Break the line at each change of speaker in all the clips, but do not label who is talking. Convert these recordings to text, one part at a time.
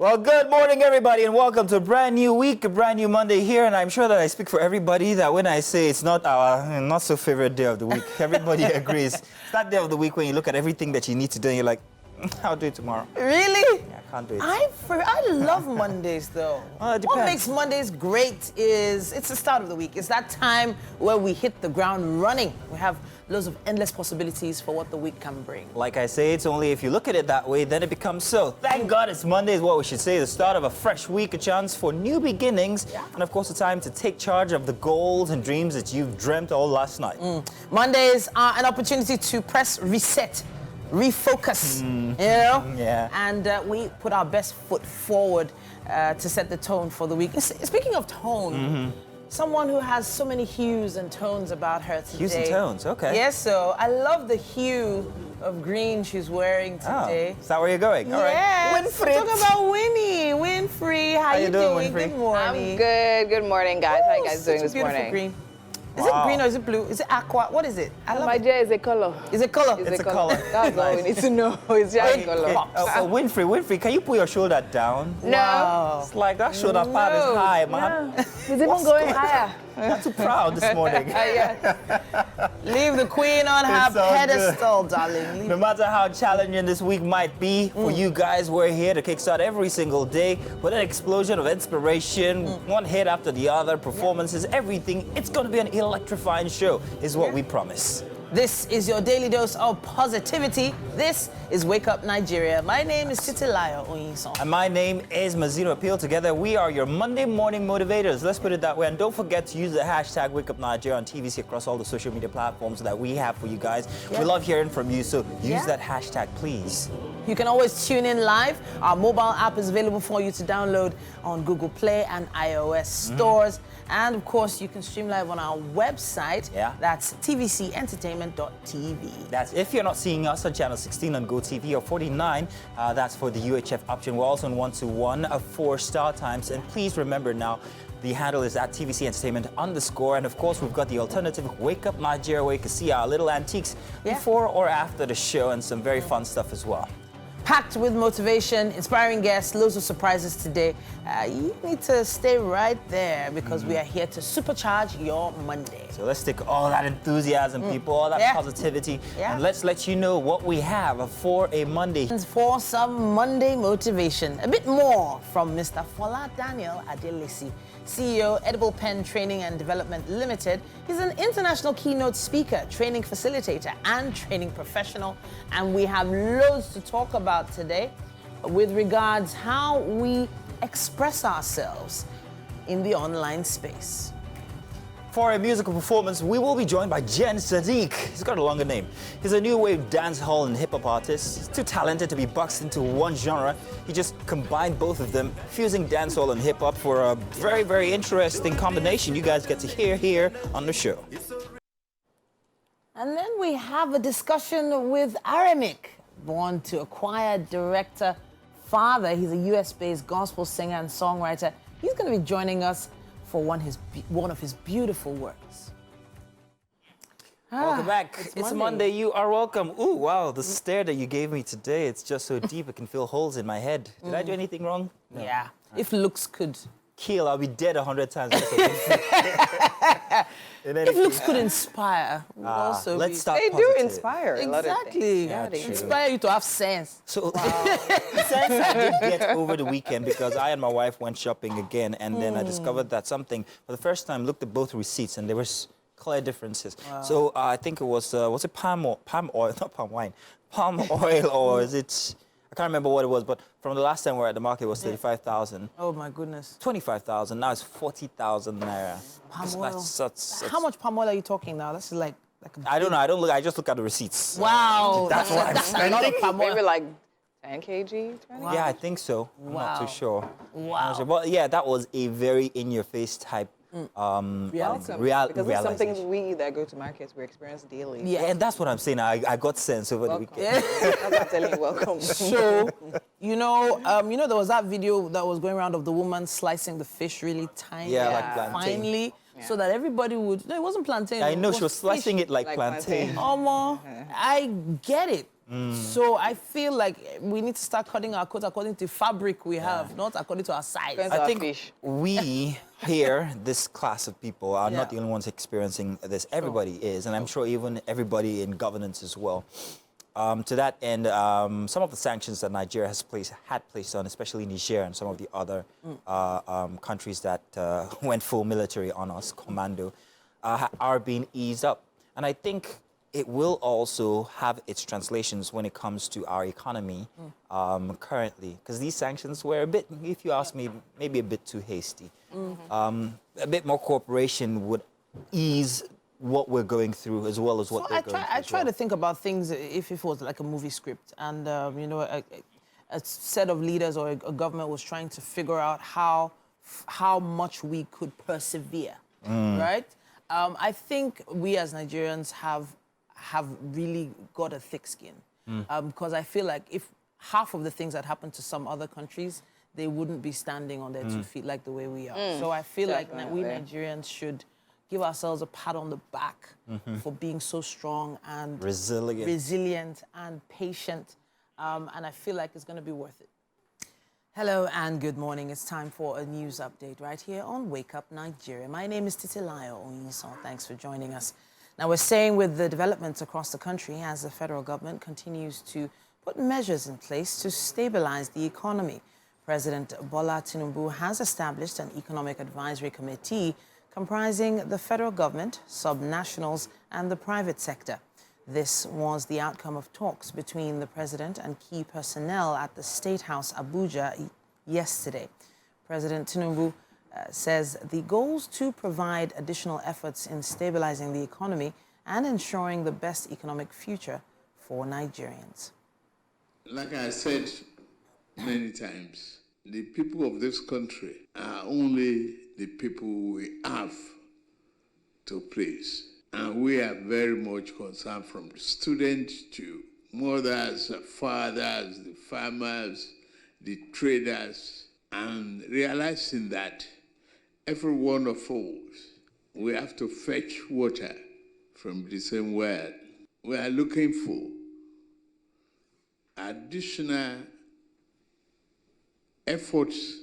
Well, good morning, everybody, and welcome to a brand new week, a brand new Monday here. And I'm sure that I speak for everybody that when I say it's not our not so favorite day of the week, everybody agrees. It's that day of the week when you look at everything that you need to do and you're like, I'll do it tomorrow.
Really?
Yeah, I can't do it.
I love Mondays, though.
Well, it
What
depends.
makes Mondays great is it's the start of the week. It's that time where we hit the ground running. We have loads of endless possibilities for what the week can bring.
Like I say, it's only if you look at it that way, then it becomes so. Thank God it's Monday is what we should say. The start of a fresh week, a chance for new beginnings.
Yeah.
And of course, a time to take charge of the goals and dreams that you've dreamt all last night.
Mondays are an opportunity to press reset, refocus, you know?
Yeah.
And we put our best foot forward to set the tone for the week. Speaking of tone, someone who has so many hues and tones about her today.
Hues and tones, okay.
Yes, so I love the hue of green she's wearing today.
Oh, is that where you're going? All right.
Yes,
Winfrey.
talk about Winnie. Winfrey, how you
doing,
doing?
Winfrey?
Good morning.
I'm good. Good morning, guys. How you guys doing
Such a
this
beautiful
morning?
green. Is
Wow.
it green or is it blue? Is it aqua? What is it? I love
My
it.
dear is a color.
Is it color?
It's a color.
That's all we need to know. It's just a color.
Winfrey, can you put your shoulder down?
No.
Wow.
It's like that shoulder pad is high, man.
It's even going higher.
Not too proud this morning.
Leave the queen on her
It's all
pedestal, darling. Leave
No matter how challenging this week might be for you guys, we're here to kickstart every single day with an explosion of inspiration, one hit after the other, performances, everything. It's going to be an electrifying show, is what we promise.
This is your daily dose of positivity. This is Wake Up Nigeria. My name is Titilayo Oyinson.
And my name is Mazino Appeal. Together, we are your Monday morning motivators. Let's put it that way. And don't forget to use the hashtag WakeUpNigeria on TVC across all the social media platforms that we have for you guys. We love hearing from you, so use that hashtag, please.
You can always tune in live. Our mobile app is available for you to download on Google Play and iOS stores. And of course, you can stream live on our website.
Yeah.
That's tvcentertainment.tv.
That's if you're not seeing us on channel 16 on GoTV or 49, that's for the UHF option. We're also on 121 of 4 star times. And please remember now, the handle is at TVC Entertainment _. And of course, we've got the alternative Wake Up Nigeria, where you can see our little antiques before or after the show and some very fun stuff as well.
Packed with motivation, inspiring guests, loads of surprises today. You need to stay right there because we are here to supercharge your Monday.
So let's take all that enthusiasm, people, all that positivity, and let's let you know what we have for a Monday.
For some Monday motivation, a bit more from Mr. Fola Daniel Adelisi, CEO, Edible Pen Training and Development Limited. He's an international keynote speaker, training facilitator, and training professional. And we have loads to talk about today with regards how we express ourselves in the online space.
For a musical performance, we will be joined by Jen Sadiq. He's got a longer name. He's a new wave dance hall and hip-hop artist. He's too talented to be boxed into one genre. He just combined both of them, fusing dancehall and hip-hop for a very, very interesting combination you guys get to hear here on the show.
And then we have a discussion with Aramik, born to a choir director father. He's a US-based gospel singer and songwriter. He's going to be joining us for one of his beautiful works.
Welcome back. It's Monday. You are welcome. Ooh, wow, the stare that you gave me today, it's just so deep it can fill holes in my head. Did I do anything wrong? No.
Yeah, if looks could.
Kill, I'll be dead 100 times.
If looks could inspire, would also
let's
be.
start
They
positive.
do inspire a lot of
Exactly.
things.
Yeah,
they
true.
do.
Inspire you to have sense.
So, since I did get over the weekend, because I and my wife went shopping again, and then I discovered that something, for the first time, looked at both receipts, and there was clear differences. So I think it was it palm oil, not palm wine, palm oil, or is it, I can't remember what it was, but from the last time we were at the market, it was 35,000.
Oh my goodness.
25,000, now it's 40,000 naira.
Palm
That's-
oil.
that's-
How much palm oil are you talking now? That's like a
I don't know, I just look at the receipts.
Wow.
That's what I'm
a lot of
spending.
palm oil.
Maybe like 10 kg, 20?
Yeah, I think so. I'm not too
Wow.
sure.
Wow.
But yeah, that was a very in-your-face type
Welcome. Because it's
realization.
something we that go to markets, we experience daily.
Yeah.
And that's what I'm saying. I got sense over the
Welcome.
weekend.
I'm not telling you welcome.
So, you know, there was that video that was going around of the woman slicing the fish really tiny,
Yeah, like plantain.
finely, so that everybody would. No, it wasn't plantain.
I know
it
she was
fish.
slicing it like
Like
plantain.
plantain.
Omo, I get it. So I feel like we need to start cutting our coat according to fabric we have, not according to our size.
Depends
I
on
think
fish.
we here, this class of people, are
Yeah.
not the only ones experiencing this. Everybody is, and I'm sure even everybody in governance as well. To that end, some of the sanctions that Nigeria had placed on, especially Niger and some of the other countries that went full military on us, commando, are being eased up. And I think it will also have its translations when it comes to our economy currently, because these sanctions were a bit, if you ask me, maybe a bit too hasty. A bit more cooperation would ease what we're going through as well as what they're going through.
I try to think about things if it was like a movie script and, you know, a set of leaders or a government was trying to figure out how much we could persevere, right? I think we as Nigerians have really got a thick skin because I feel like if half of the things that happen to some other countries, they wouldn't be standing on their 2 feet like the way we are. So I feel like we Nigerians should give ourselves a pat on the back for being so strong and resilient and patient. And I feel like it's going to be worth it. Hello and good morning. It's time for a news update right here on Wake Up Nigeria. My name is Titilayo Oyinson. Thanks for joining us. Now, we're staying with the developments across the country as the federal government continues to put measures in place to stabilize the economy. President Bola Tinubu has established an economic advisory committee comprising the federal government, subnationals, and the private sector. This was the outcome of talks between the president and key personnel at the State House, Abuja, yesterday. President Tinubu says the goals to provide additional efforts in stabilizing the economy and ensuring the best economic future for Nigerians.
Like I said many times, the people of this country are only the people we have to please. And we are very much concerned from the students to mothers, fathers, the farmers, the traders, and realizing that every one of us, we have to fetch water from the same well. We are looking for additional efforts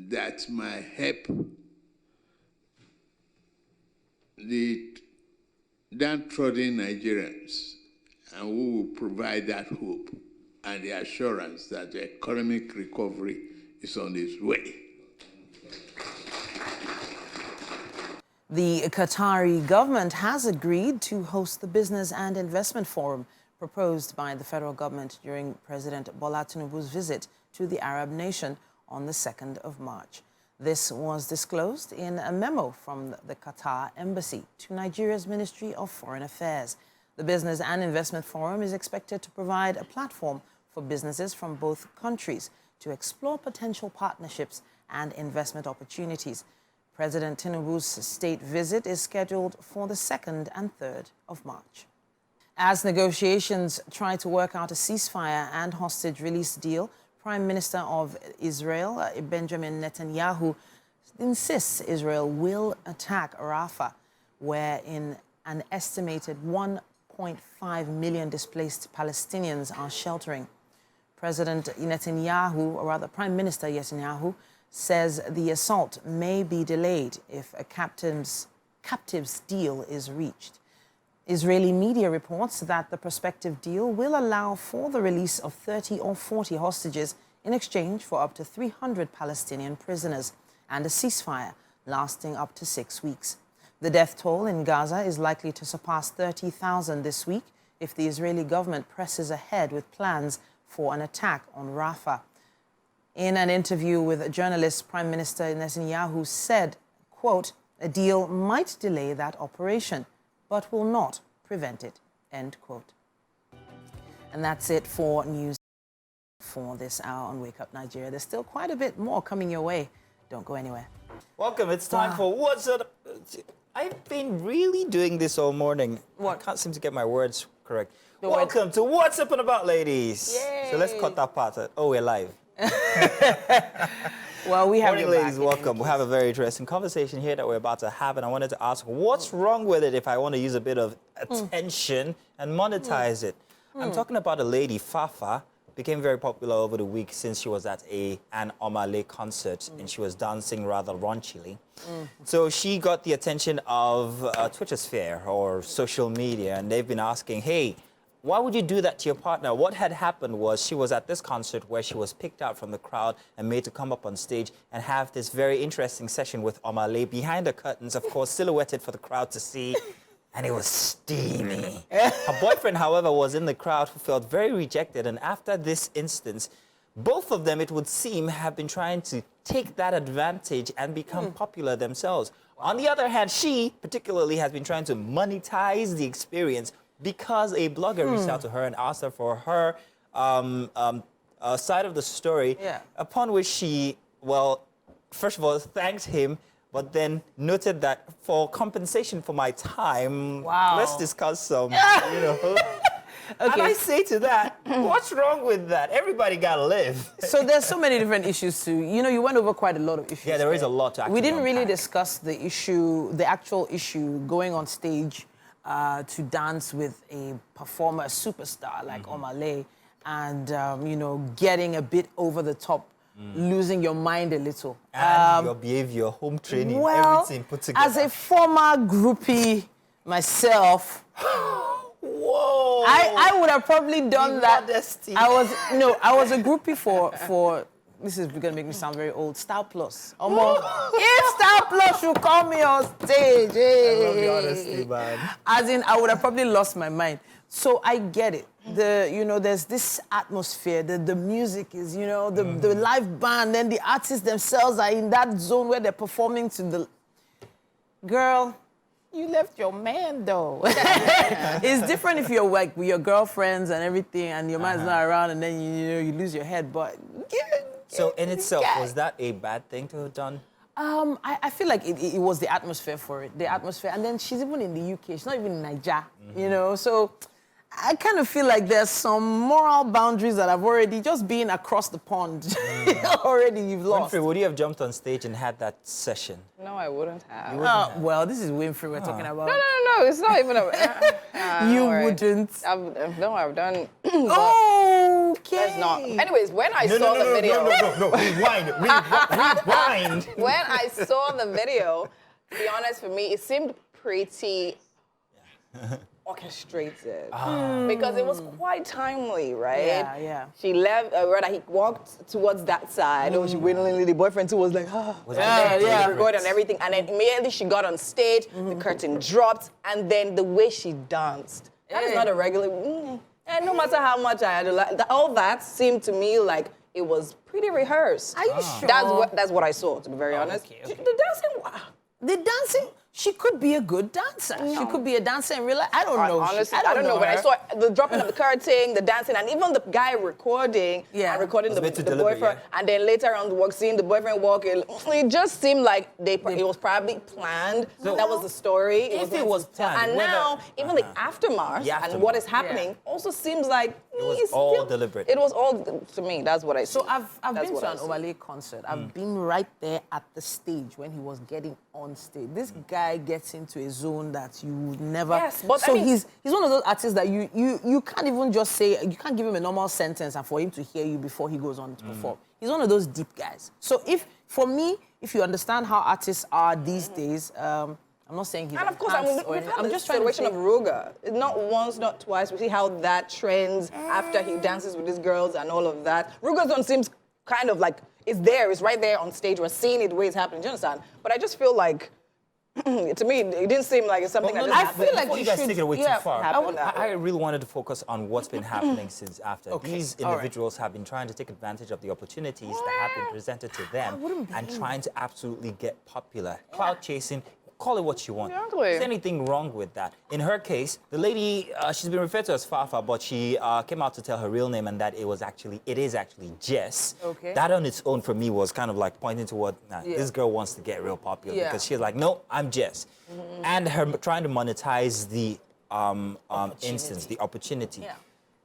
that might help the downtrodden Nigerians, and we will provide that hope and the assurance that the economic recovery is on its way.
The Qatari government has agreed to host the Business and Investment Forum proposed by the federal government during President Bola Tinubu's visit to the Arab nation on the 2nd of March. This was disclosed in a memo from the Qatar Embassy to Nigeria's Ministry of Foreign Affairs. The Business and Investment Forum is expected to provide a platform for businesses from both countries to explore potential partnerships and investment opportunities. President Tinubu's state visit is scheduled for the 2nd and 3rd of March. As negotiations try to work out a ceasefire and hostage release deal, Prime Minister of Israel, Benjamin Netanyahu, insists Israel will attack Rafah, where an estimated 1.5 million displaced Palestinians are sheltering. President Netanyahu, or rather Prime Minister Netanyahu, says the assault may be delayed if a captives deal is reached. Israeli media reports that the prospective deal will allow for the release of 30 or 40 hostages in exchange for up to 300 Palestinian prisoners and a ceasefire lasting up to 6 weeks. The death toll in Gaza is likely to surpass 30,000 this week if the Israeli government presses ahead with plans for an attack on Rafah. In an interview with journalists, Prime Minister Netanyahu said, quote, "A deal might delay that operation, but will not prevent it," end quote. And that's it for news for this hour on Wake Up Nigeria. There's still quite a bit more coming your way. Don't go anywhere.
Welcome. It's time for What's Up. I've been really doing this all morning.
What?
I can't seem to get my words correct. Welcome to What's Up and About, ladies.
Yay.
So let's cut that part. Oh, we're live.
Well, we have
Morning, ladies. Welcome. We have a very interesting conversation here that we're about to have, and I wanted to ask, what's wrong with it if I want to use a bit of attention and monetize it? I'm talking about a lady, Fafa, became very popular over the week since she was at an Omale concert and she was dancing rather raunchily. So she got the attention of Twitter sphere or social media, and they've been asking, hey, why would you do that to your partner? What had happened was she was at this concert where she was picked out from the crowd and made to come up on stage and have this very interesting session with Omale behind the curtains, of course, silhouetted for the crowd to see. And it was steamy. Her boyfriend, however, was in the crowd who felt very rejected. And after this instance, both of them, it would seem, have been trying to take that advantage and become popular themselves. On the other hand, she particularly has been trying to monetize the experience because a blogger reached out to her and asked her for her side of the story, upon which she, well, first of all, thanked him, but then noted that for compensation for my time, let's discuss some, you know. And I say to that, what's wrong with that? Everybody gotta live.
So there's so many different issues too. You know, you went over quite a lot of issues.
Yeah, there is a lot to actually
We didn't really
unpack.
discuss the issue, the actual issue, going on stage to dance with a performer, a superstar like Omale, and, you know, getting a bit over the top. Losing your mind a little.
And your behavior, home training,
well,
everything put together.
As a former groupie myself,
whoa!
I would have probably done that.
Modesty.
I was a groupie for this is gonna make me sound very old. Star Plus. If Star Plus should call me on stage,
I love you honestly, man.
as in, I would have probably lost my mind. So I get it. You know, there's this atmosphere. The music is, you know, the live band, then the artists themselves are in that zone where they're performing to the... Girl, you left your man, though. It's different if you're like with your girlfriends and everything, and your man's not around, and then, you know, you lose your head. But...
So in itself, was that a bad thing to have done?
I feel like it was the atmosphere for it. The atmosphere. And then she's even in the UK. She's not even in Naija, you know? So... I kind of feel like there's some moral boundaries that I've already, just being across the pond, already you've lost.
Winfrey, would you have jumped on stage and had that session?
No, I wouldn't have.
Well, this is Winfrey we're talking about.
No, it's not even a...
You wouldn't.
I've done...
Okay.
Let's not. Anyways, when I saw the video...
No, rewind.
When I saw the video, to be honest, for me, it seemed pretty orchestrated. Because it was quite timely, right?
Yeah.
She left, rather he walked towards that side. Oh, she willingly, the boyfriend too was like,
Yeah.
recorded and everything. And then immediately she got on stage, the curtain dropped, and then the way she danced. That is not a regular, and no matter how much I had to like, all that seemed to me like it was pretty rehearsed.
Are you sure?
That's what I saw, to be very honest.
okay.
The dancing, wow.
The dancing, she could be a good dancer. She could be a dancer in real life. I don't know.
Honestly, I don't know. When I
her.
saw the dropping of the curtain, the dancing, and even the guy recording, and recording the boyfriend, and then later on seeing the boyfriend walk, it just seemed like it was probably planned.
So,
that was the story.
It was planned,
and now even the aftermath and what is happening also seems like
it was all deliberate.
It was all, to me, that's what I see.
So I've been
what
to
I
an
see.
Omale concert. I've been right there at the stage when he was getting on stage. This guy gets into a zone that you would never...
Yes, but
so
I mean,
he's one of those artists that you can't even just say... You can't give him a normal sentence and for him to hear you before he goes on to perform. He's one of those deep guys. So for me, if you understand how artists are these days... I'm not saying he's
And of course, I mean, we've had
I'm
the
just trying to
situation of Ruga. Not once, not twice. We see how that trends after he dances with his girls and all of that. Ruga's one seems kind of like, it's right there on stage. We're seeing it the way it's happening. Do you understand? But I just feel like, to me, it didn't seem like it's something that just happened.
I feel like
Before
you
you guys
should-
take it away
yeah,
too far,
happened.
I really wanted to focus on what's been happening since after.
Okay,
These
all right.
individuals have been trying to take advantage of the opportunities that have been presented to them and trying to absolutely get popular. Cloud chasing, call it what you want.
Exactly.
Is anything wrong with that? In her case, the lady, she's been referred to as Fafa, but she came out to tell her real name and that it is actually Jess.
Okay.
That on its own for me was kind of like pointing to what this girl wants to get real popular because she's like, no, I'm Jess. And her trying to monetize the instance, the opportunity.
Yeah.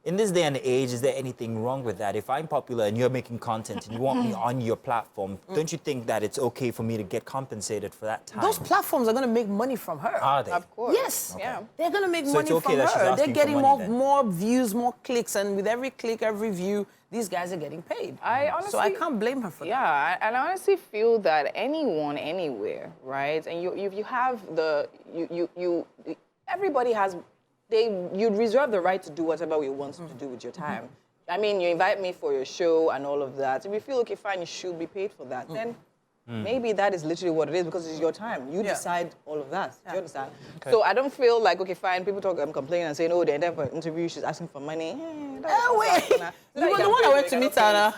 in this day and age, is there anything wrong with that? If I'm popular and you're making content and you want me on your platform, don't you think that it's okay for me to get compensated for that time?
Those platforms are going to make money from her.
Are they?
Of course.
Yes.
Okay. Yeah.
They're going to make
So
money
it's okay
from
that she's
her. They're
asking for
getting
money then?
more views, more clicks, and with every click, every view, these guys are getting paid.
I honestly,
so I can't blame her for that.
Yeah, and I honestly feel that anyone, anywhere, right? And you have everybody has, you reserve the right to do whatever you want to do with your time. I mean, you invite me for your show and all of that. If you feel, okay, fine, you should be paid for that, then maybe that is literally what it is because it's your time. You decide all of that. Do you understand? Okay. So I don't feel like, okay, fine, people complaining and saying, oh, they're there for an interview, she's asking for money.
Wait. You were the one I went to meet her, Anna.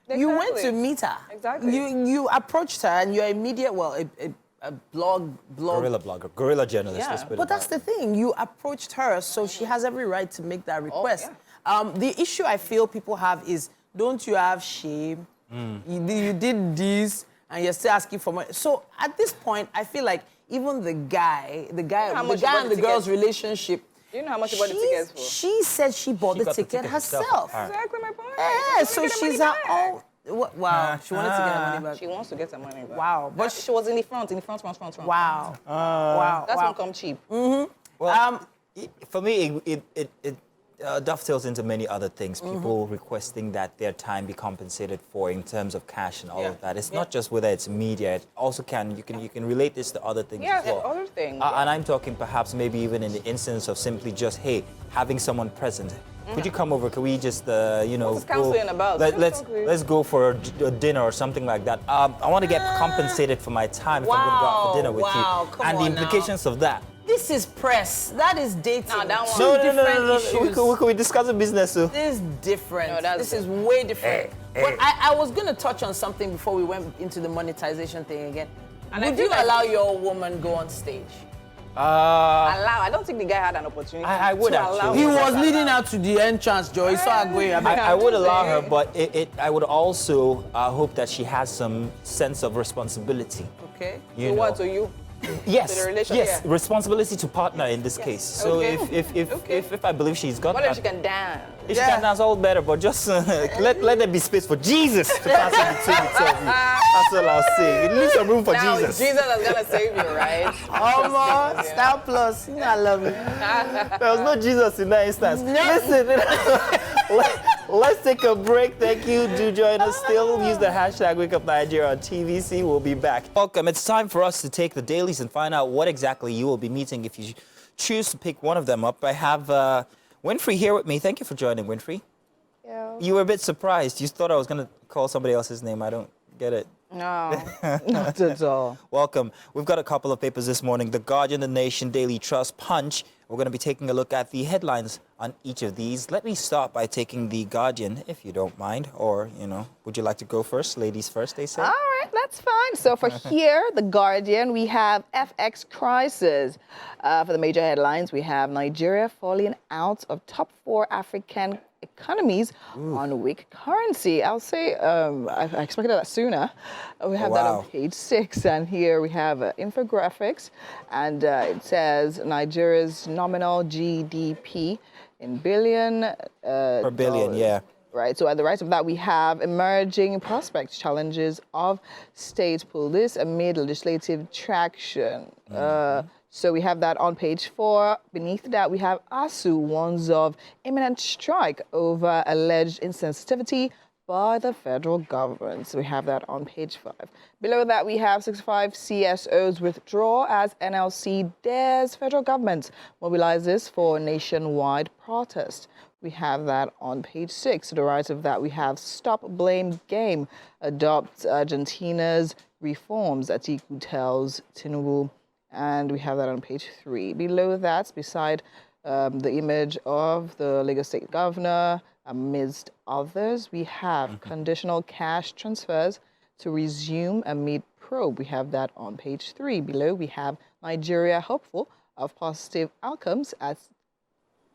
Exactly.
You went to meet her.
Exactly.
You approached her and your immediate, a blog.
Guerrilla blogger, guerrilla journalist.
Yeah.
Let's put it
But that's
that
the thing. You approached her, so she has every right to make that request. The issue I feel people have is, don't you have shame? You did this, and you're still asking for money. So at this point, I feel like even the guy and the girl's relationship.
Do you know how much you bought the tickets for?
She said she bought the
got the
ticket
ticket
herself.
Exactly my point.
Yeah, so she's her own. Wow, she wanted to get her money back.
She wants to get her money back.
Wow, but
she was in the front.
Wow. Wow.
That's won't come cheap.
Well, for me, it dovetails into many other things. People requesting that their time be compensated for in terms of cash and all of that. It's not just whether it's media. It also you can relate this to other things as well.
Other things.
And I'm talking perhaps maybe even in the instance of simply just, hey, having someone present. Could you come over? Could we just,
What's counseling about?
Let's go for a dinner or something like that. I want to get compensated for my time if I'm going to go out for dinner with you. And the implications of that.
This is press. That is dating.
No, that one.
Two different issues.
We discuss the business too.
This is different.
No,
this is way different. But I was going to touch on something before we went into the monetization thing again. And would you allow your woman go on stage?
I don't think the guy had an opportunity.
I would actually.
He was leading out to the entrance, Joe. He saw her going.
I would allow her, but I would also hope that she has some sense of responsibility.
Okay.
You
So
know.
what to you?
Yes,
To the relation,
yes,
yeah.
responsibility to partner in this case. So
Okay.
if I believe she's got
What
that,
if she can dance?
if she can dance, all better. But just let there be space for Jesus to pass in between the two of you. That's all I'll say. Leave some room for
Now,
Jesus.
Jesus is gonna save you, right?
Almost. Star Plus. You know I love it.
There was no Jesus in that instance. Listen, let's take a break. Thank you. Do join us still. Use the hashtag WakeUpNigeria on TVC. We'll be back. Welcome. It's time for us to take the dailies and find out what exactly you will be meeting if you choose to pick one of them up. I have Winfrey here with me. Thank you for joining, Winfrey.
Yeah.
You were a bit surprised. You thought I was going to call somebody else's name. I don't get it.
No, not at all.
Welcome. We've got a couple of papers this morning. The Guardian, The Nation, Daily Trust, Punch. We're going to be taking a look at the headlines on each of these. Let me start by taking The Guardian, if you don't mind. Or, would you like to go first? Ladies first, they say.
All right, that's fine. So for here, The Guardian, we have FX crisis. For the major headlines, we have Nigeria falling out of top 4 African economies on weak currency. I'll say I expected that sooner. We have that on page 6, and here we have infographics, and it says Nigeria's nominal GDP in billion.
Per billion, yeah.
Right, so at the right of that, we have emerging prospects, challenges of state police amid legislative traction. So we have that on page 4. Beneath that, we have ASU warns of imminent strike over alleged insensitivity by the federal government. So we have that on page 5. Below that, we have 65 CSOs withdraw as NLC dares federal government mobilizes for nationwide protest. We have that on page 6. To the right of that, we have Stop Blame Game adopts Argentina's reforms, Atiku tells Tinubu. And we have that on page 3. Below that, beside the image of the Lagos State Governor, amidst others, we have conditional cash transfers to resume amid probe. We have that on page 3. Below, we have Nigeria hopeful of positive outcomes at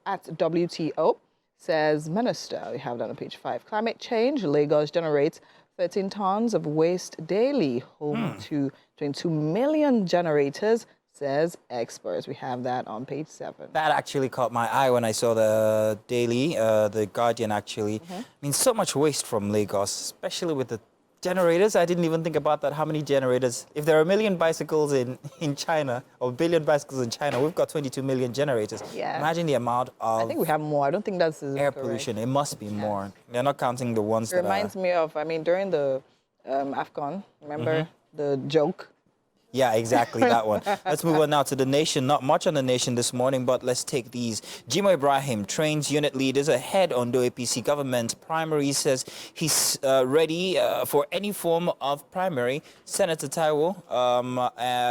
WTO, says Minister. We have that on page 5. Climate change, Lagos generates 13 tons of waste daily, home to 22 million generators, says experts. We have that on page 7.
That actually caught my eye when I saw the Daily, the Guardian actually. I mean, so much waste from Lagos, especially with the generators. I didn't even think about that. How many generators? If there are a million bicycles in China, or a billion bicycles in China, we've got 22 million generators.
Yeah.
Imagine the amount
I
of
think we have more. I don't think that's
air
correct.
pollution. It must be more. They're not counting the ones
It
that
reminds me of, I mean, during the AFCON, remember the joke?
Yeah, exactly, that one. Let's move on now to the nation. Not much on the nation this morning, but let's take these. Jimo Ibrahim trains unit leaders ahead on the APC government primary. Says he's ready for any form of primary. Senator Taiwo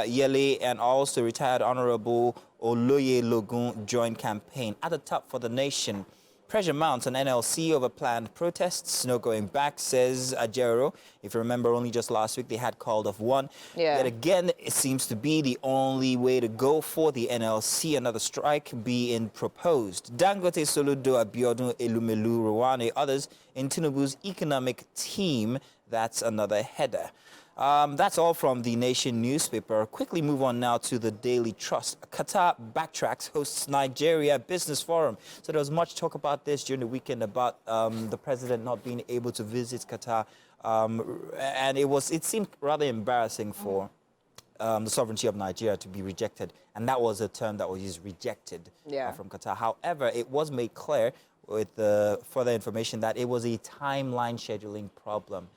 Yele and also retired Honorable Oloye Logun joined campaign. At the top for the nation. Pressure mounts on NLC over planned protests. No going back, says Ajero. If you remember, only just last week they had called off one.
Yeah.
Yet again, it seems to be the only way to go for the NLC. Another strike being proposed. Dangote Soludo Abiodun Elumelu Rwane, others in Tinubu's economic team. That's another header. That's all from the Nation newspaper. Quickly move on now to the Daily Trust. Qatar backtracks, hosts Nigeria Business Forum. So there was much talk about this during the weekend about the president not being able to visit Qatar. And it seemed rather embarrassing for the sovereignty of Nigeria to be rejected. And that was a term that was used, rejected from Qatar. However, it was made clear with further information that it was a timeline scheduling problem.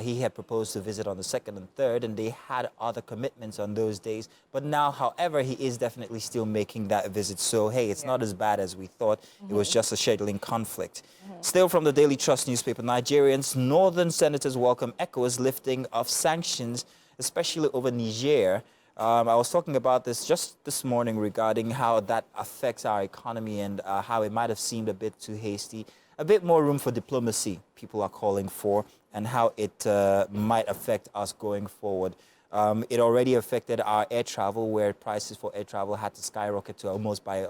He had proposed to visit on the 2nd and 3rd, and they had other commitments on those days. But now, however, he is definitely still making that visit. So, hey, it's not as bad as we thought. It was just a scheduling conflict. Still from the Daily Trust newspaper, Nigerians, northern senators welcome ECOWAS lifting of sanctions, especially over Niger. I was talking about this just this morning regarding how that affects our economy and how it might have seemed a bit too hasty. A bit more room for diplomacy, people are calling for, and how it might affect us going forward. It already affected our air travel, where prices for air travel had to skyrocket to almost by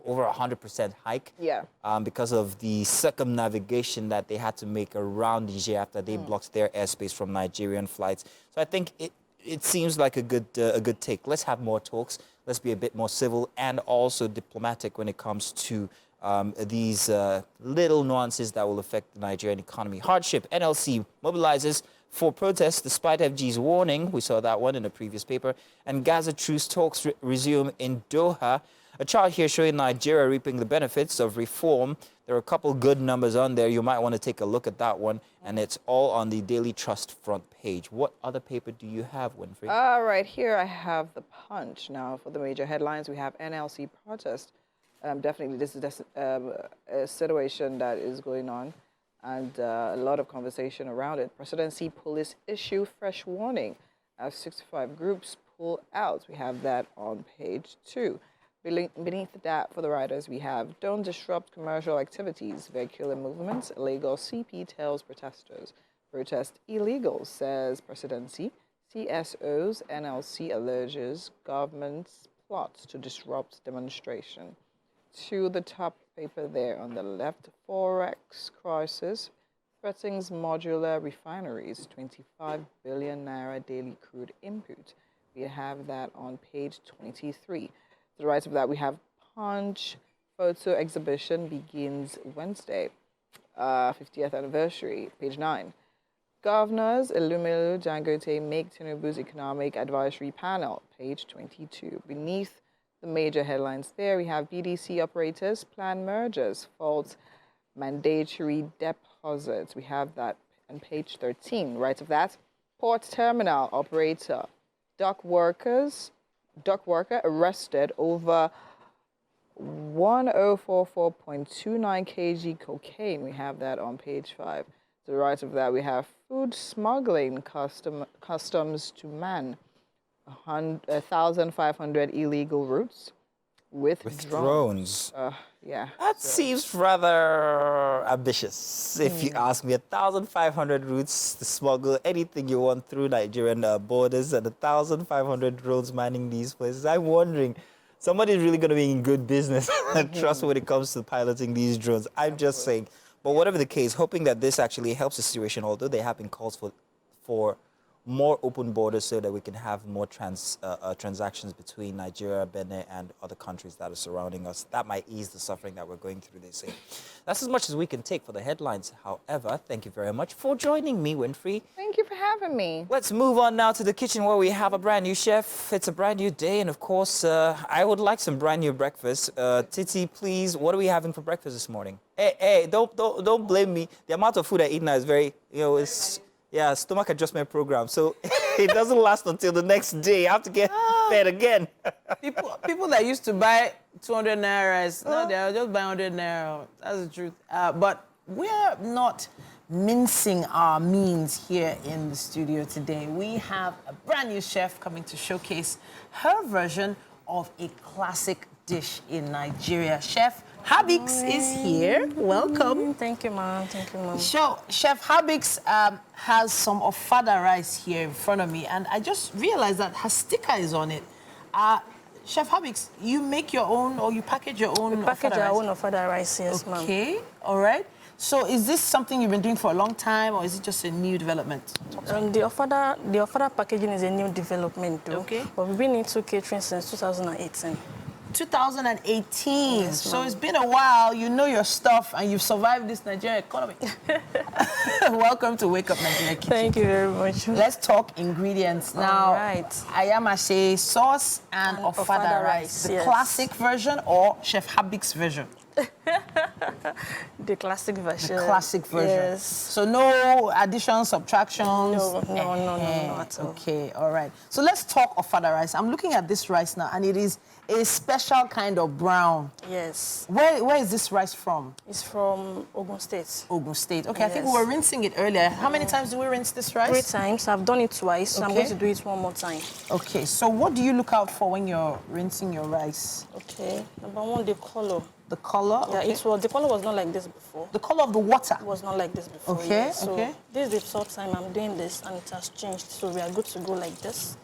over 100% hike.
Yeah.
Because of the circumnavigation that they had to make around Niger after they blocked their airspace from Nigerian flights. So I think it seems like a good take. Let's have more talks. Let's be a bit more civil and also diplomatic when it comes to these little nuances that will affect the Nigerian economy. Hardship, NLC mobilizes for protests despite FG's warning. We saw that one in the previous paper. And Gaza truce talks resume in Doha. A chart here showing Nigeria reaping the benefits of reform. There are a couple good numbers on there. You might want to take a look at that one. And it's all on the Daily Trust front page. What other paper do you have, Winfrey?
Right here I have the Punch. Now for the major headlines, we have NLC protest. Definitely, this is a situation that is going on, and a lot of conversation around it. Presidency police issue fresh warning as 65 groups pull out. We have that on page 2. Beneath that, for the riders, we have don't disrupt commercial activities, vehicular movements. Lagos CP tells protesters. Protest illegal, says presidency. CSOs, NLC alleges government's plots to disrupt demonstration. To the top paper there on the left, Forex crisis threatens modular refineries, 25 billion naira daily crude input. We have that on page 23. To the right of that, we have Punch photo exhibition begins Wednesday, 50th anniversary, page 9. Governors Elumelu Dangote make Tinubu's economic advisory panel, page 22. Beneath the major headlines there, we have BDC operators plan mergers, fault mandatory deposits. We have that on page 13. Right of that, port terminal operator, dock worker arrested over 1044.29 kg cocaine. We have that on page 5. To the right of that, we have food smuggling customs to man. 1,500 illegal routes with drones. Yeah.
That seems rather ambitious, if you ask me. 1,500 routes to smuggle anything you want through Nigerian borders and 1,500 drones manning these places. I'm wondering, somebody's really going to be in good business and trust when it comes to piloting these drones. I'm just saying. But whatever the case, hoping that this actually helps the situation, although there have been calls for more open borders so that we can have more transactions between Nigeria, Benin, and other countries that are surrounding us. That might ease the suffering that we're going through, they say. That's as much as we can take for the headlines. However, thank you very much for joining me, Winfrey.
Thank you for having me.
Let's move on now to the kitchen where we have a brand new chef. It's a brand new day, and of course, I would like some brand new breakfast. Titi, please, what are we having for breakfast this morning? Hey, don't blame me. The amount of food I eat now is very, it's... Yeah, stomach adjustment program. So it doesn't last until the next day. I have to get fed again.
People that used to buy 200 naira, no, they're just buying 100 naira. That's the truth. But we're not mincing our means here in the studio today. We have a brand new chef coming to showcase her version of a classic dish in Nigeria. Chef Habix is here. Welcome.
Thank you, ma'am. Thank you, ma'am.
So, Chef Habix has some ofada rice here in front of me, and I just realized that her sticker is on it. Chef Habix, you make your own, or you package your own
We package
ofada
our
rice?
own ofada rice, yes, ma'am.
Okay, all right. So, is this something you've been doing for a long time, or is it just a new development?
The ofada packaging is a new development, though.
Okay.
But we've been into catering since 2018.
2018.
Yes,
So it's been a while. You know your stuff, and you've survived this Nigerian economy. Welcome to Wake Up Nigeria Kitchen.
Thank you very much.
Let's talk ingredients now.
All right.
Ayamase sauce and ofada rice. The
yes.
classic version or Chef Habix version?
The classic version.
The classic version.
Yes.
So no additions, subtractions?
No, at all.
Okay, all right. So let's talk ofada rice. I'm looking at this rice now, and it is a special kind of brown.
Yes.
Where is this rice from?
It's from Ogun State.
Ogun State. Okay, I think we
Yes.
were rinsing it earlier. How many times do we rinse this rice?
3 times. I've done it twice, so I'm
Okay.
going to do it one more time.
Okay, so what do you look out for when you're rinsing your rice?
Okay. Number 1, the color.
The color?
Yeah,
Okay.
the color was not like this before.
The color of the water?
It was not like this before.
Okay,
yes. So
okay.
this is the third time I'm doing this, and it has changed. So we are good to go like this.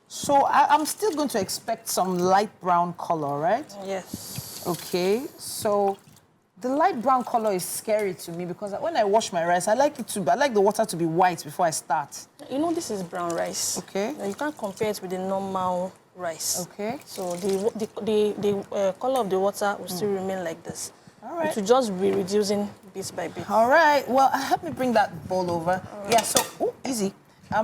So I'm still going to expect some light brown color, right?
Yes.
Okay, so the light brown color is scary to me because when I wash my rice, I like the water to be white before I start.
You know, this is brown rice.
Okay.
Now, you can't compare it with the normal rice.
Okay.
So the color of the water will still remain like this.
All right.
It will just be reducing bit by bit.
All right, well, help me bring that bowl over. Yeah, so, easy.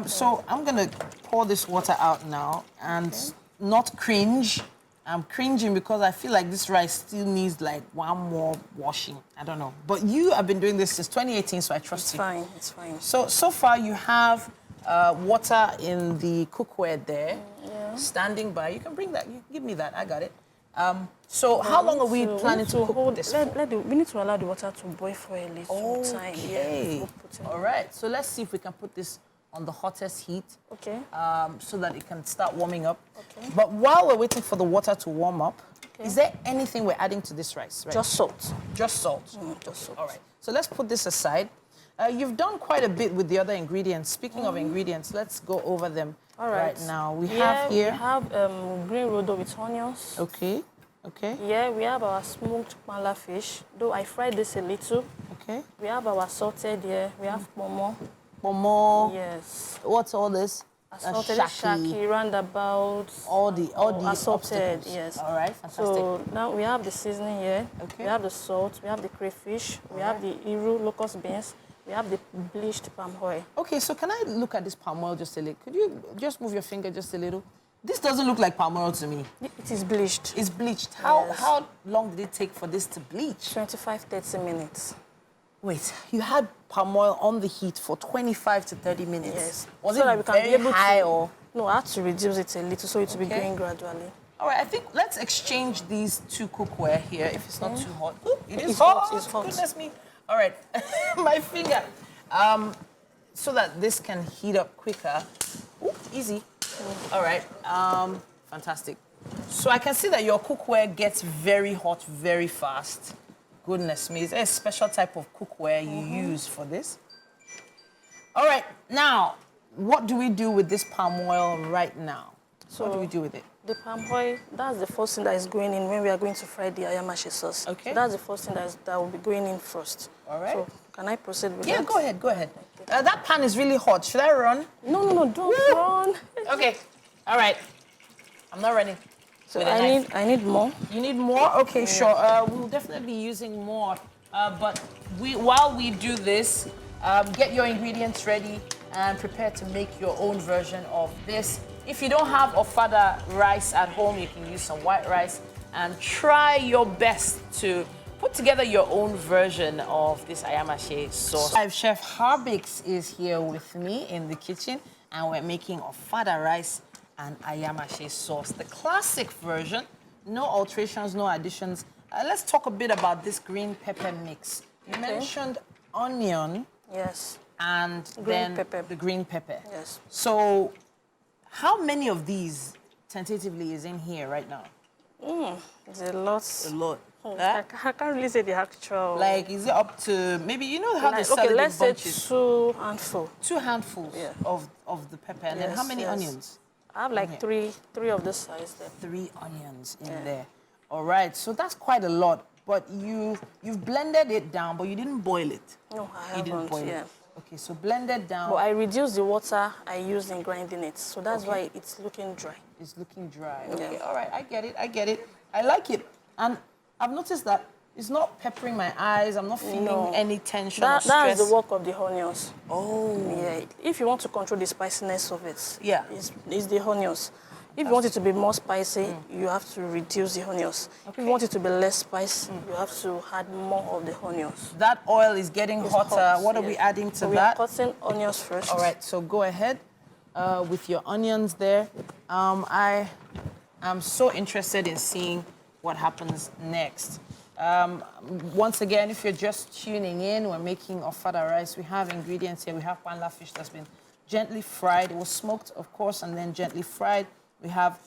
So I'm going to pour this water out now and not cringe. I'm cringing because I feel like this rice still needs like one more washing. I don't know. But you have been doing this since 2018, so I trust you.
It's fine.
So far you have water in the cookware there, standing by. You can bring that. You give me that. I got it. So how long are we planning to cook this for?
We need to allow the water to boil for a little time.
Okay.
before putting
All right. So let's see if we can put this on the hottest heat.
Okay.
So that it can start warming up.
Okay.
But while we're waiting for the water to warm up, is there anything we're adding to this rice? Right?
Just salt.
Just salt.
Just salt.
All right. So let's put this aside. You've done quite a bit with the other ingredients. Speaking of ingredients, let's go over them
All right.
now. We have here.
We have green rodo with onions.
Okay. Okay.
Yeah, we have our smoked mala fish. Though I fried this a little.
Okay.
We have our salted here. We have pomo.
Pomo.
Yes.
What's all this?
Assorted shaki, roundabout.
All the
assorted,
obstacles.
yes.
All right, fantastic.
So now we have the seasoning here.
Okay.
We have the salt. We have the crayfish. We have the iru locust beans. We have the bleached palm oil.
Okay, so can I look at this palm oil just a little? Could you just move your finger just a little? This doesn't look like palm oil to me.
It is bleached.
It's bleached.
Yes.
How long did it take for this to bleach?
25-30 minutes.
Wait, you had palm oil on the heat for 25 to 30 minutes.
Yes.
Was
So
it
that we can
very
be able
high
to,
or?
No, I had to reduce it a little so it will be
Okay.
going gradually.
All right, I think let's exchange these two cookware here if it's not too hot. Ooh, it is
It's
hot.
hot, it's hot.
Goodness me. All right, my finger. So that this can heat up quicker. Ooh, easy. All right, fantastic. So I can see that your cookware gets very hot very fast. Goodness me, is there a special type of cookware you use for this? All right, now, what do we do with this palm oil right now? So what do we do with it?
The palm oil, that's the first thing that is going in when we are going to fry the ayamashi sauce.
Okay.
So that's the first thing that will be going in first.
All right.
So can I proceed with
Yeah,
that?
go ahead, go ahead.
Okay.
That pan is really hot. Should I run?
No, don't run.
Okay. All right. I'm not running.
So
With a knife.
I need more.
You need more? Okay, sure. We'll definitely be using more. But while we do this, get your ingredients ready and prepare to make your own version of this. If you don't have ofada rice at home, you can use some white rice and try your best to put together your own version of this ayamashe sauce. Chef Harbix is here with me in the kitchen, and we're making ofada rice and ayamashe sauce, the classic version. No alterations, no additions. Let's talk a bit about this green pepper mix. You mentioned onion.
Yes.
And
Green
then
pepper.
the green pepper.
Yes.
So how many of these tentatively is in here right now?
It's a lot.
A lot.
I can't really say the actual.
Like, is it up to, maybe, you know how they sell it
okay,
in
let's say
bunches?
2 handful.
2 handfuls
Yeah.
of the pepper. And then
Yes,
how many
yes.
onions?
I have like three of this size there.
3 onions in there. All right, so that's quite a lot. But you've blended it down, but you didn't boil it.
No, I haven't.
You didn't boil
yeah.
it. Okay, so blended down.
But I reduced the water I used in grinding it, so that's why it's looking dry.
It's looking dry. Okay,
Yeah.
all right, I get it. I like it. And I've noticed that it's not peppering my eyes. I'm not feeling any tension or stress.
That's the work of the onions.
Oh.
Yeah. If you want to control the spiciness of it,
Yeah.
it's the onions. If you want it to be more spicy, you have to reduce the onions. If you want it to be less spicy, you have to add more of the onions.
That oil is getting hotter.
Hot,
What are
yes.
we adding to
So
that?
we are cutting onions first.
All right, so go ahead with your onions there. I am so interested in seeing what happens next. Once again, if you're just tuning in, we're making ofada rice. We have ingredients here. We have panla fish that's been gently fried. It was smoked, of course, and then gently fried. We have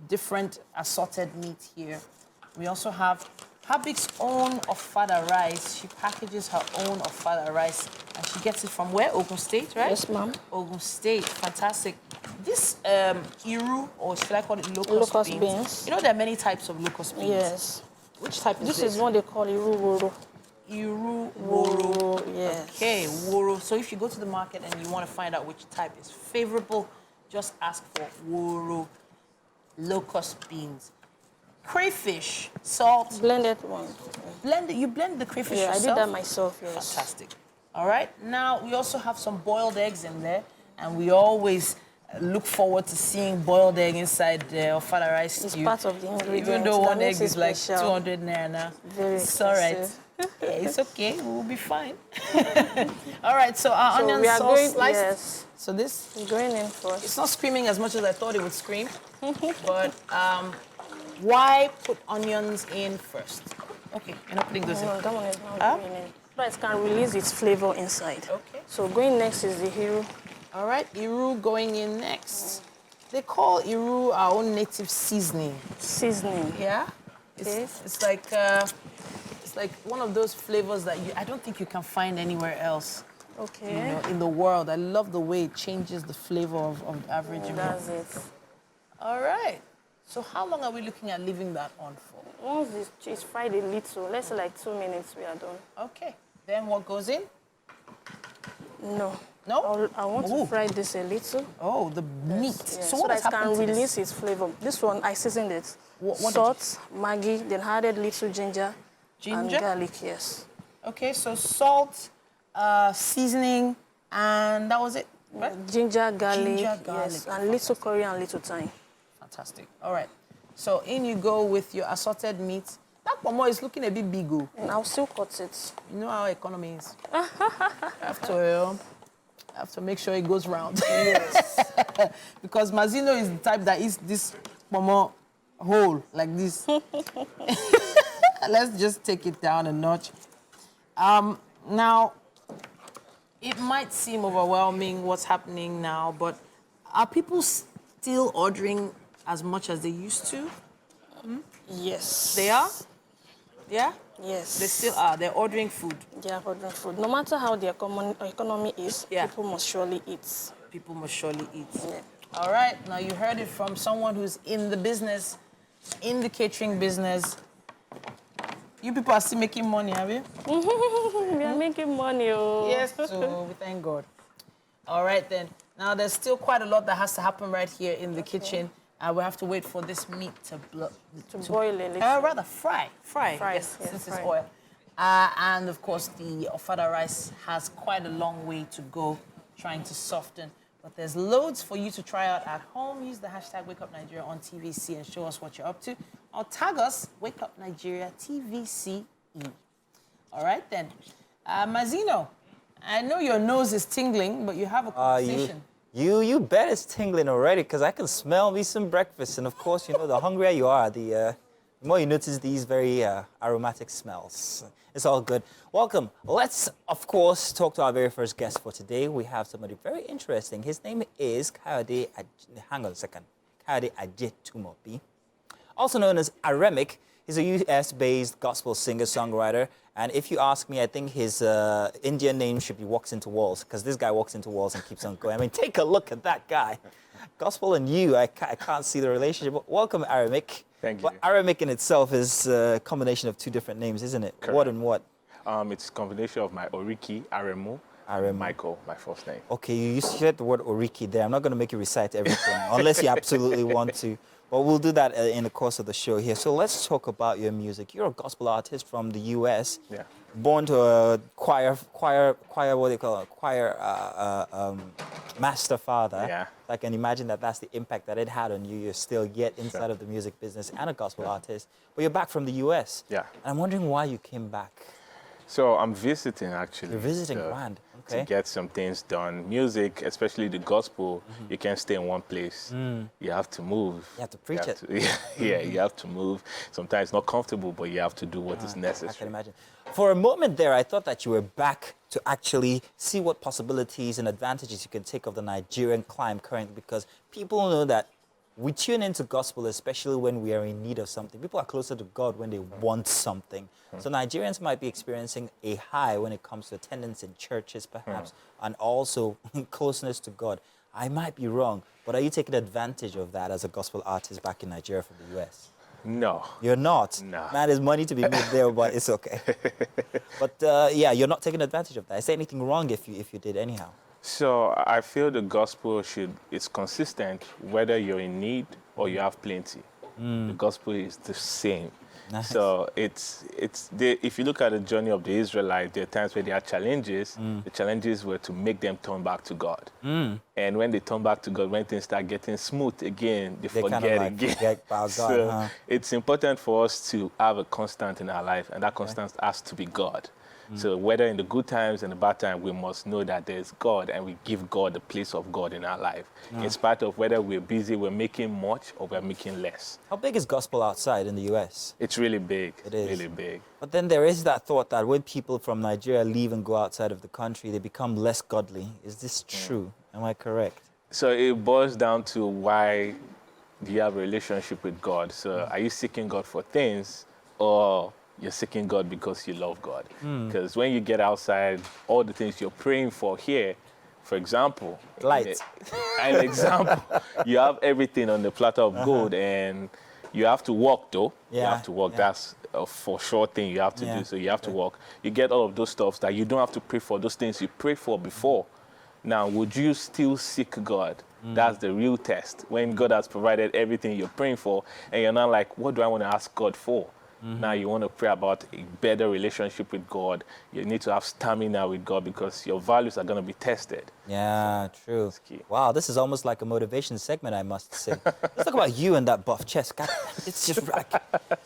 different assorted meat here. We also have Habib's own ofada rice. She packages her own ofada rice, and she gets it from where? Ogun State, right?
Yes, ma'am.
Ogun State, fantastic. This iru, or should I call it
Locust beans.
You know there are many types of locust beans.
Yes.
Which type is
This
this?
is what they call iru woro.
Iru woro.
Yes.
Okay, woro. So if you go to the market and you want to find out which type is favorable, just ask for woro locust beans. Crayfish, salt.
Blended one.
You blend the crayfish
Yeah,
yourself?
I did that myself, yes.
Fantastic. All right, now we also have some boiled eggs in there, and we always look forward to seeing boiled egg inside the ofada rice stew.
It's part of the ingredients.
Even though
That
one egg
makes it
is like
special.
200 naira now.
Very
It's all right.
expensive.
Yeah, it's okay. We'll be fine. All right, so our
So
onion
we are
sauce
going,
sliced.
yes.
So this,
We're going in first.
it's not screaming as much as I thought it would scream. But why put onions in first? Okay, you're not putting those in.
No, that one is not
Huh?
going in. So it can release its flavor inside.
Okay.
So going next is the hero.
All right, Iru going in next. They call Iru our own native seasoning.
Seasoning.
Yeah?
Okay.
It's like one of those flavors that I don't think you can find anywhere else.
Okay.
You know, in the world. I love the way it changes the flavor of the average meal.
That's it.
All right. So how long are we looking at leaving that on for?
Once it's fried a little, let's say like 2 minutes, we are done.
Okay. Then what goes in?
No.
No?
I want
Ooh.
to fry this a little.
Oh, the meat.
Yes,
So what
that
has
it
happened
can
to
release
this?
its flavor. This one, I seasoned it.
What did
Salt, Maggi, then added little ginger,
Ginger?
and garlic, yes.
Okay, so salt, seasoning, and that was it, right?
Ginger, garlic,
Ginger, garlic.
yes, and little curry and little thyme.
Fantastic. All right. So in you go with your assorted meat. That pomo is looking a bit big. Oh.
And I'll still cut it.
You know how economy is. Have to make sure it goes round.
Yes.
Because Mazino is the type that eats this pomo whole, like this. Let's just take it down a notch. Now, it might seem overwhelming what's happening now, but are people still ordering as much as they used to?
Yes.
They are? Yeah?
Yes.
They still are. They're ordering food.
They are ordering food. No matter how the economy is,
Yeah.
people must surely eat.
People must surely eat.
Yeah.
All right. Now, you heard it from someone who's in the business, in the catering business. You people are still making money, have you?
We are making money. Oh.
Yes, so we thank God. All right, then. Now, there's still quite a lot that has to happen right here in the kitchen. We have to wait for this meat to
boil a little.
rather fry. Fry, yes, since it's oil. And, of course, the ofada rice has quite a long way to go trying to soften. But there's loads for you to try out at home. Use the hashtag WakeUpNigeria on TVC and show us what you're up to. Or tag us, WakeUpNigeria TVCE. All right, then. Mazino, I know your nose is tingling, but you have a conversation.
You bet it's tingling already, because I can smell me some breakfast. And of course, you know, the hungrier you are, the more you notice these very aromatic smells. It's all good. Welcome. Let's, of course, talk to our very first guest for today. We have somebody very interesting. His name is Kayode Ajetumobi, also known as Aremic. He's a US-based gospel singer-songwriter. And if you ask me, I think his Indian name should be Walks Into Walls, because this guy walks into walls and keeps on going. I mean, take a look at that guy. Gospel and you, I can't see the relationship. But welcome, Aremic.
Thank you.
But Aremic in itself is a combination of two different names, isn't it?
Correct.
What and what?
It's a combination of my Oriki, Aremu, Michael, my first name.
Okay, you said the word Oriki there. I'm not going to make you recite everything, unless you absolutely want to. But we'll do that in the course of the show here. So let's talk about your music. You're a gospel artist from the U.S.
Yeah.
Born to a choir, what do you call it? Master father.
Yeah.
I can imagine that's the impact that it had on you. You're still yet inside of the music business and a gospel artist. But you're back from the U.S.
Yeah.
And I'm wondering why you came back.
So I'm visiting, actually.
You're visiting, grand. Okay.
To get some things done. Music, especially the gospel, you can't stay in one place. You have to move.
You have to preach it.
Yeah, you have to move. Sometimes it's not comfortable, but you have to do what is necessary.
I can imagine. For a moment there, I thought that you were back to actually see what possibilities and advantages you can take of the Nigerian climb currently, because people know that we tune into gospel, especially when we are in need of something. People are closer to God when they want something. So Nigerians might be experiencing a high when it comes to attendance in churches, perhaps, and also closeness to God. I might be wrong, but are you taking advantage of that as a gospel artist back in Nigeria from the U.S.?
No.
You're not?
No.
Man, there's money to be made there, but it's okay. But yeah, you're not taking advantage of that. Is there anything wrong if you did anyhow?
So I feel the gospel it's consistent whether you're in need or you have plenty. The gospel is the same.
Nice.
So if you look at the journey of the Israelites, there are times where there are challenges. The challenges were to make them turn back to God. And when they turn back to God, when things start getting smooth again, they forget again.
Forget about God,
So it's important for us to have a constant in our life, and that constant has to be God. So whether in the good times and the bad times, we must know that there's God, and we give God the place of God in our life. In spite of whether we're busy, we're making much, or we're making less.
How big is gospel outside in the U.S.?
It's really big.
It is.
Really big.
But then there is that thought that when people from Nigeria leave and go outside of the country, they become less godly. Is this true? Am I correct?
So it boils down to why do you have a relationship with God? So are you seeking God for things, or you're seeking God because you love God? Because when you get outside, all the things you're praying for here, for example,
Light.
An example, you have everything on the platter of gold, and you have to walk, though. You
Yeah,
have to walk.
yeah.
That's a for sure thing you have to do. So you have to walk. You get all of those stuff that you don't have to pray for, those things you prayed for before. Now, would you still seek God? That's the real test. When God has provided everything you're praying for, and you're not like, what do I want to ask God for? Now you want to pray about a better relationship with God. You need to have stamina with God, because your values are going to be tested.
Yeah, true.
That's key.
Wow, this is almost like a motivation segment, I must say. Let's talk about you and that buff chest. God, it's just like...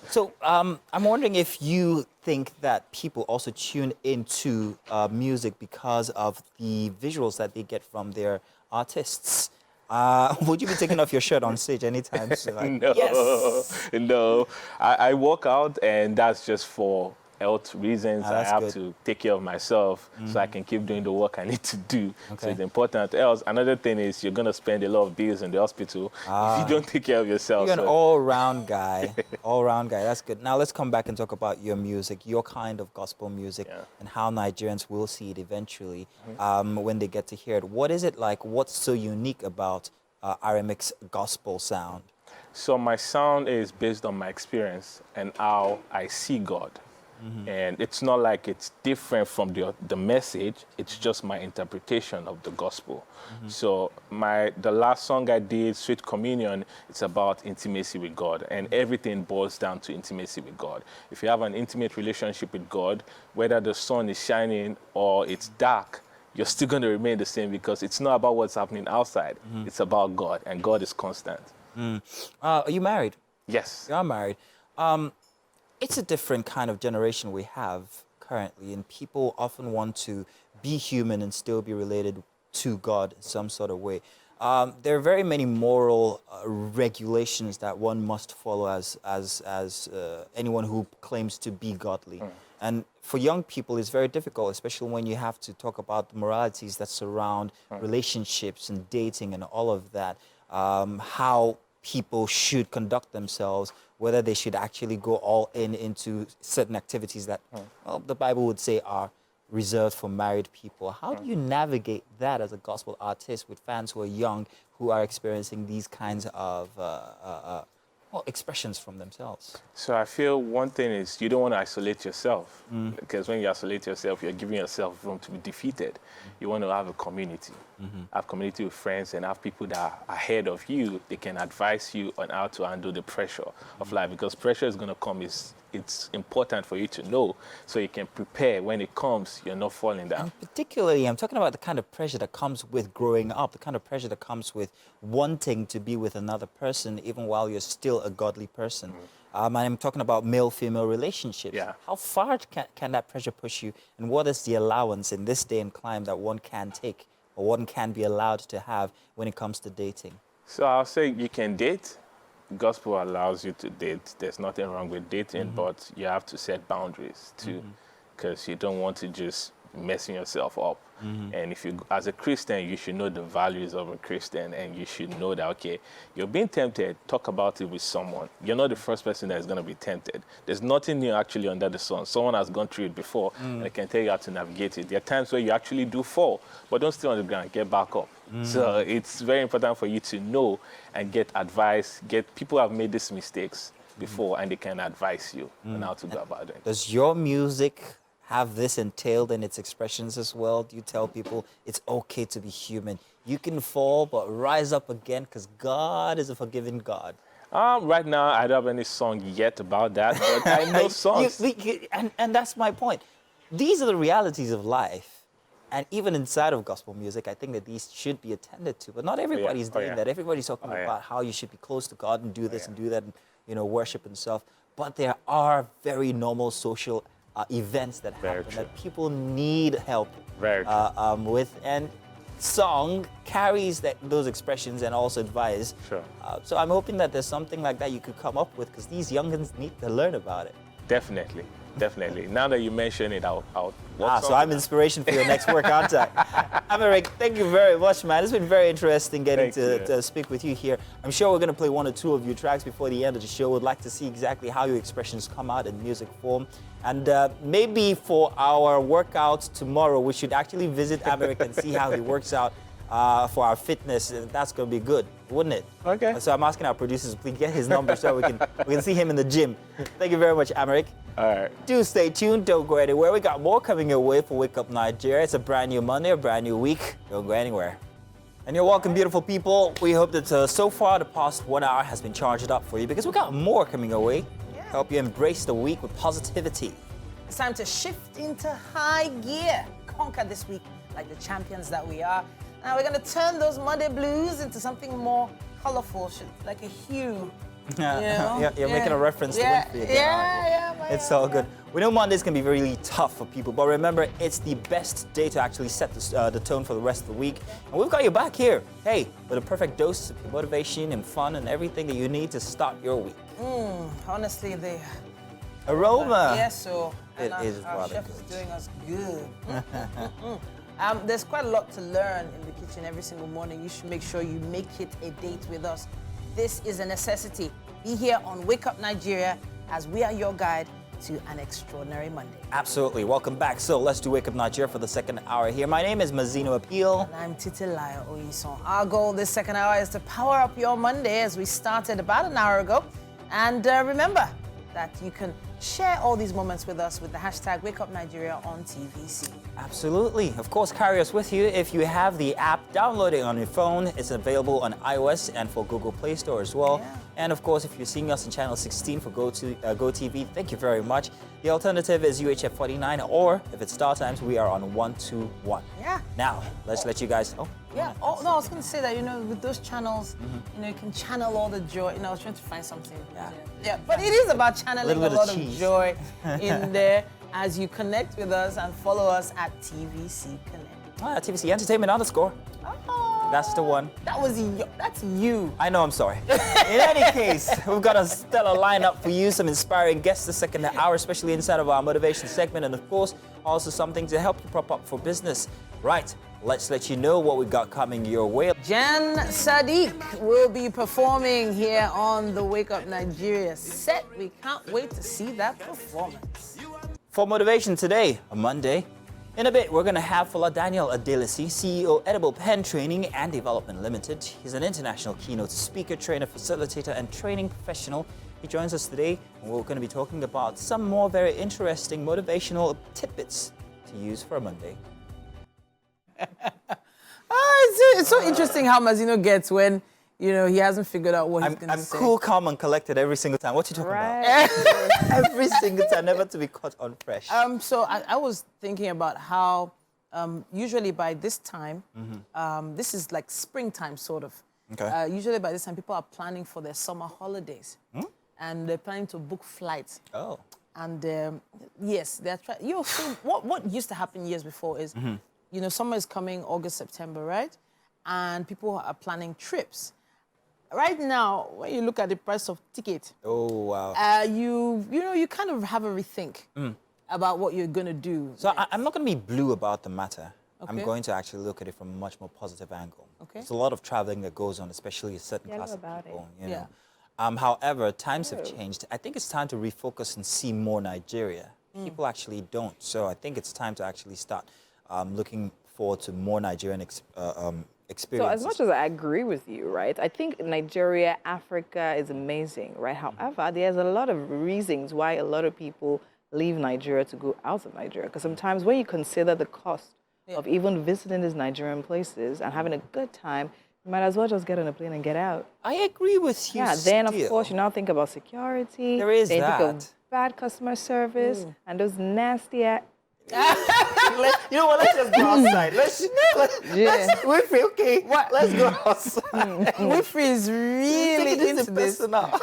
So I'm wondering if you think that people also tune into music because of the visuals that they get from their artists. Would you be taking off your shirt on stage anytime soon? Like,
No,
yes!
no. I work out, and that's just for health reasons. I
that's
have
good.
to take care of myself so I can keep doing the work I need to do. So
Okay.
it's important. Else, another thing is you're going to spend a lot of bills in the hospital if you don't take care of yourself.
You're an
So
all-round guy. All-round guy. That's good. Now let's come back and talk about your music, your kind of gospel music, and how Nigerians will see it eventually when they get to hear it. What is it like? What's so unique about Aremic's gospel sound?
So my sound is based on my experience and how I see God. And it's not like it's different from the message, it's just my interpretation of the gospel. So the last song I did, Sweet Communion, it's about intimacy with God, and everything boils down to intimacy with God. If you have an intimate relationship with God, whether the sun is shining or it's dark, you're still going to remain the same, because it's not about what's happening outside. It's about God, and God is constant.
Are you married?
Yes.
You are married. It's a different kind of generation we have currently, and people often want to be human and still be related to God in some sort of way. There are very many moral regulations that one must follow as anyone who claims to be godly. And for young people, it's very difficult, especially when you have to talk about the moralities that surround relationships and dating and all of that, how people should conduct themselves, whether they should actually go all into certain activities that well, the Bible would say are reserved for married people. How do you navigate that as a gospel artist with fans who are young, who are experiencing these kinds of expressions from themselves?
So I feel one thing is you don't want to isolate yourself, because when you isolate yourself, you're giving yourself room to be defeated. You want to have a community, have community with friends, and have people that are ahead of you. They can advise you on how to handle the pressure of life, because pressure is going to come. It's important for you to know, so you can prepare when it comes. You're not falling down.
And particularly, I'm talking about the kind of pressure that comes with growing up, the kind of pressure that comes with wanting to be with another person, even while you're still a godly person. I'm talking about male-female relationships.
Yeah.
How far can that pressure push you, and what is the allowance in this day and climb that one can take, or one can be allowed to have when it comes to dating?
So I'll say you can date. Gospel allows you to date. There's nothing wrong with dating, but you have to set boundaries too, because you don't want to just messing yourself up. And if you, as a Christian, you should know the values of a Christian, and you should know that, okay, you're being tempted, talk about it with someone. You're not the first person that is going to be tempted. There's nothing new actually under the sun. Someone has gone through it before, and they can tell you how to navigate it. There are times where you actually do fall, but don't stay on the ground, get back up. So it's very important for you to know and get advice. People have made these mistakes before, and they can advise you on how to go about it.
Does your music have this entailed in its expressions as well? Do you tell people it's okay to be human? You can fall, but rise up again, because God is a forgiving God.
Right now, I don't have any song yet about that, but I know songs.
And that's my point. These are the realities of life. And even inside of gospel music, I think that these should be attended to. But not everybody's doing that. Everybody's talking about how you should be close to God and do this and do that, and worship and stuff. But there are very normal social events that happen that people need help with, and song carries those expressions and also advice. So I'm hoping that there's something like that you could come up with, because these youngins need to learn about it.
Definitely. Now that you mention it, I'll
so I'm inspiration for your next work, aren't I? Americ, thank you very much, man. It's been very interesting getting to speak with you here. I'm sure we're going to play one or two of your tracks before the end of the show. We'd like to see exactly how your expressions come out in music form. And maybe for our workout tomorrow, we should actually visit Americ and see how he works out for our fitness. That's going to be good, wouldn't it?
Okay.
So I'm asking our producers, please get his number so we can see him in the gym. Thank you very much, Americ.
All right.
Do stay tuned. Don't go anywhere. We got more coming your way for Wake Up Nigeria. It's a brand new Monday, a brand new week. Don't go anywhere. And you're welcome, beautiful people. We hope that so far the past 1 hour has been charged up for you, because we got more coming your way. Help you embrace the week with positivity.
It's time to shift into high gear. Conquer this week like the champions that we are. Now we're going to turn those Monday blues into something more colorful, like a hue.
You're making a reference to Winfrey again. It's all good. We know Mondays can be really tough for people, but remember, it's the best day to actually set the tone for the rest of the week. And we've got you back here, hey, with a perfect dose of motivation and fun and everything that you need to start your week.
Honestly, the
aroma.
Yes, so
it is
our chef is doing us good. There's quite a lot to learn in the kitchen every single morning. You should make sure you make it a date with us. This is a necessity. Be here on Wake Up Nigeria, as we are your guide to an extraordinary Monday.
Absolutely. Welcome back. So let's do Wake Up Nigeria for the second hour here. My name is Mazino Appeal.
And I'm Titilayo Oyison. Our goal this second hour is to power up your Monday, as we started about an hour ago. And remember that you can share all these moments with us with the hashtag WakeUpNigeria on TVC.
Absolutely. Of course, carry us with you. If you have the app, download it on your phone. It's available on iOS and for Google Play Store as well.
Yeah.
And of course, if you're seeing us on channel 16 for GoTV, thank you very much. The alternative is UHF 49, or if it's Star Times, we are on 121.
Yeah.
Now, let's let you guys. Oh,
Yeah. Oh, no, I was going to say that, with those channels, you can channel all the joy. I was trying to find something. Yeah. But it is about channeling a lot of joy in there as you connect with us and follow us at TVC Connect.
TVC Entertainment _.
Oh,
That's the one.
That's you.
I know, I'm sorry. In any case, we've got a stellar lineup for you, some inspiring guests the second hour, especially inside of our motivation segment, and of course, also something to help you prop up for business. Right, let's let you know what we've got coming your way.
Jan Sadiq will be performing here on the Wake Up Nigeria set. We can't wait to see that performance.
For motivation today, a Monday. In a bit, we're going to have Fola Daniel Adelisi, CEO, Edible Pen Training and Development Limited. He's an international keynote speaker, trainer, facilitator, and training professional. He joins us today, and we're going to be talking about some more very interesting motivational tidbits to use for a Monday.
It's so interesting how Mazino gets when, he hasn't figured out what he's going to say.
I'm cool, calm, and collected every single time. What you talking about? Every single time, never to be caught on fresh.
So I was thinking about how usually by this time, this is like springtime sort of.
Okay.
Usually by this time, people are planning for their summer holidays. And they're planning to book flights.
Oh.
And yes, they're trying. So what used to happen years before is, summer is coming August, September, right? And people are planning trips. Right now, when you look at the price of ticket,
Oh, wow.
you kind of have a rethink about what you're going to do.
So I'm not going to be blue about the matter. I'm
Okay.
going to actually look at it from a much more positive angle.
Okay.
There's a lot of traveling that goes on, especially a certain class of
about
people.
it.
You know. However, times have changed. I think it's time to refocus and see more Nigeria. People actually don't. So I think it's time to actually start looking forward to more Nigerian
So
experiences.
as much as I agree with you, right, I think Nigeria, Africa is amazing, right? However, there's a lot of reasons why a lot of people leave Nigeria to go out of Nigeria. Because sometimes when you consider the cost of even visiting these Nigerian places and having a good time, you might as well just get on a plane and get out.
I agree with you.
Yeah, then of
still.
course you now think about security.
There is
then
that.
think of bad customer service and those nasty
You know what? Let's just go outside. Let's Winfrey, okay. Let's go outside.
Winfrey is really into this.
Personal.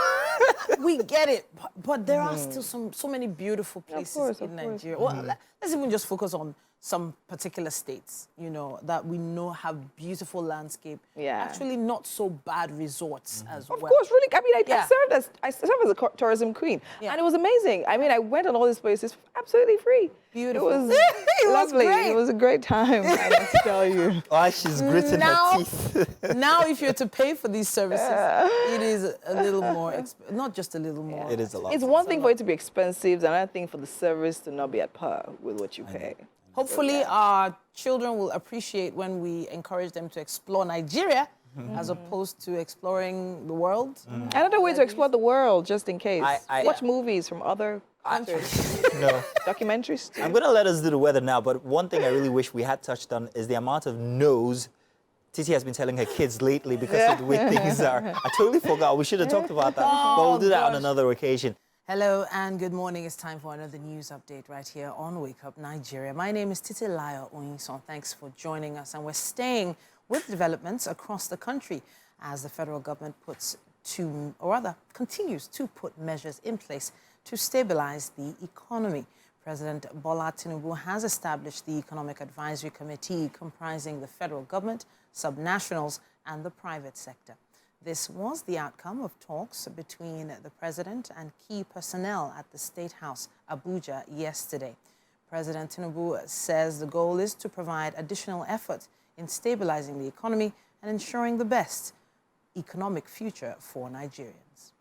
We get it, but there are still so many beautiful places in Nigeria. Well, let's even just focus on some particular states, that we know have beautiful landscape.
Yeah.
Actually, not so bad resorts as well.
Of course, really. I mean,
Yeah.
I served as a tourism queen,
Yeah.
and it was amazing. I mean, I went on all these places absolutely free.
Beautiful.
It was
It was
lovely.
great.
It was a great time, I must tell you.
Oh, she's gritting
Now-
her teeth.
Now, if you're to pay for these services, it is a little more, not just a little more.
It is a lot.
It's one thing for it to be expensive, and another thing for the service to not be at par with what you pay.
Hopefully, our children will appreciate when we encourage them to explore Nigeria as opposed to exploring the world.
Another way to explore the world, just in case.
I-
Watch movies from other countries.
No.
Documentaries, too.
I'm going to let us do the weather now, but one thing I really wish we had touched on is the amount of no's Titi has been telling her kids lately because of the way things are. I totally forgot. We should have talked about that. But we'll do that on another occasion.
Hello and good morning. It's time for another news update right here on Wake Up Nigeria. My name is Titi Layo Oyinson. Thanks for joining us. And we're staying with developments across the country as the federal government continues to put measures in place to stabilize the economy. President Bola Tinubu has established the Economic Advisory Committee comprising the federal government, subnationals, and the private sector. This was the outcome of talks between the president and key personnel at the State House, Abuja, yesterday. President Tinubu says the goal is to provide additional effort in stabilizing the economy and ensuring the best economic future for Nigerians.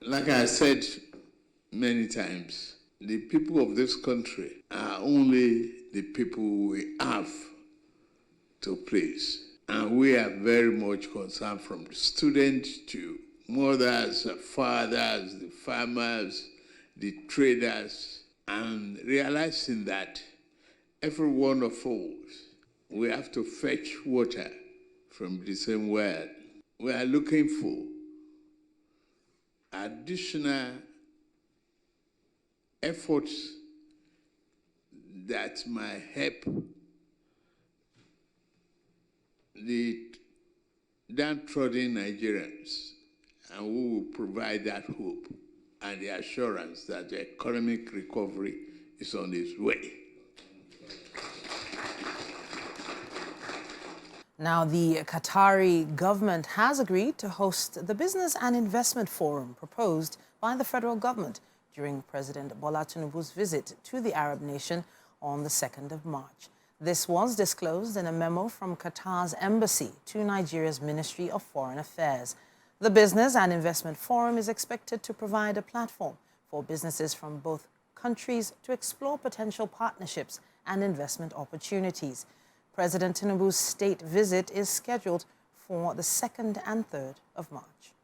Like I said many times, the people of this country are only the people we have to please. And we are very much concerned from the students to mothers, fathers, the farmers, the traders, and realizing that every one of us, we have to fetch water from the same well. We are looking for additional efforts that might help the downtrodden Nigerians, and we will provide that hope and the assurance that the economic recovery is on its way.
Now, the Qatari government has agreed to host the Business and Investment Forum proposed by the federal government during President Bola Tinubu's visit to the Arab nation on the 2nd of March. This was disclosed in a memo from Qatar's embassy to Nigeria's Ministry of Foreign Affairs. The Business and Investment Forum is expected to provide a platform for businesses from both countries to explore potential partnerships and investment opportunities. President Tinubu's state visit is scheduled for the 2nd and 3rd of March.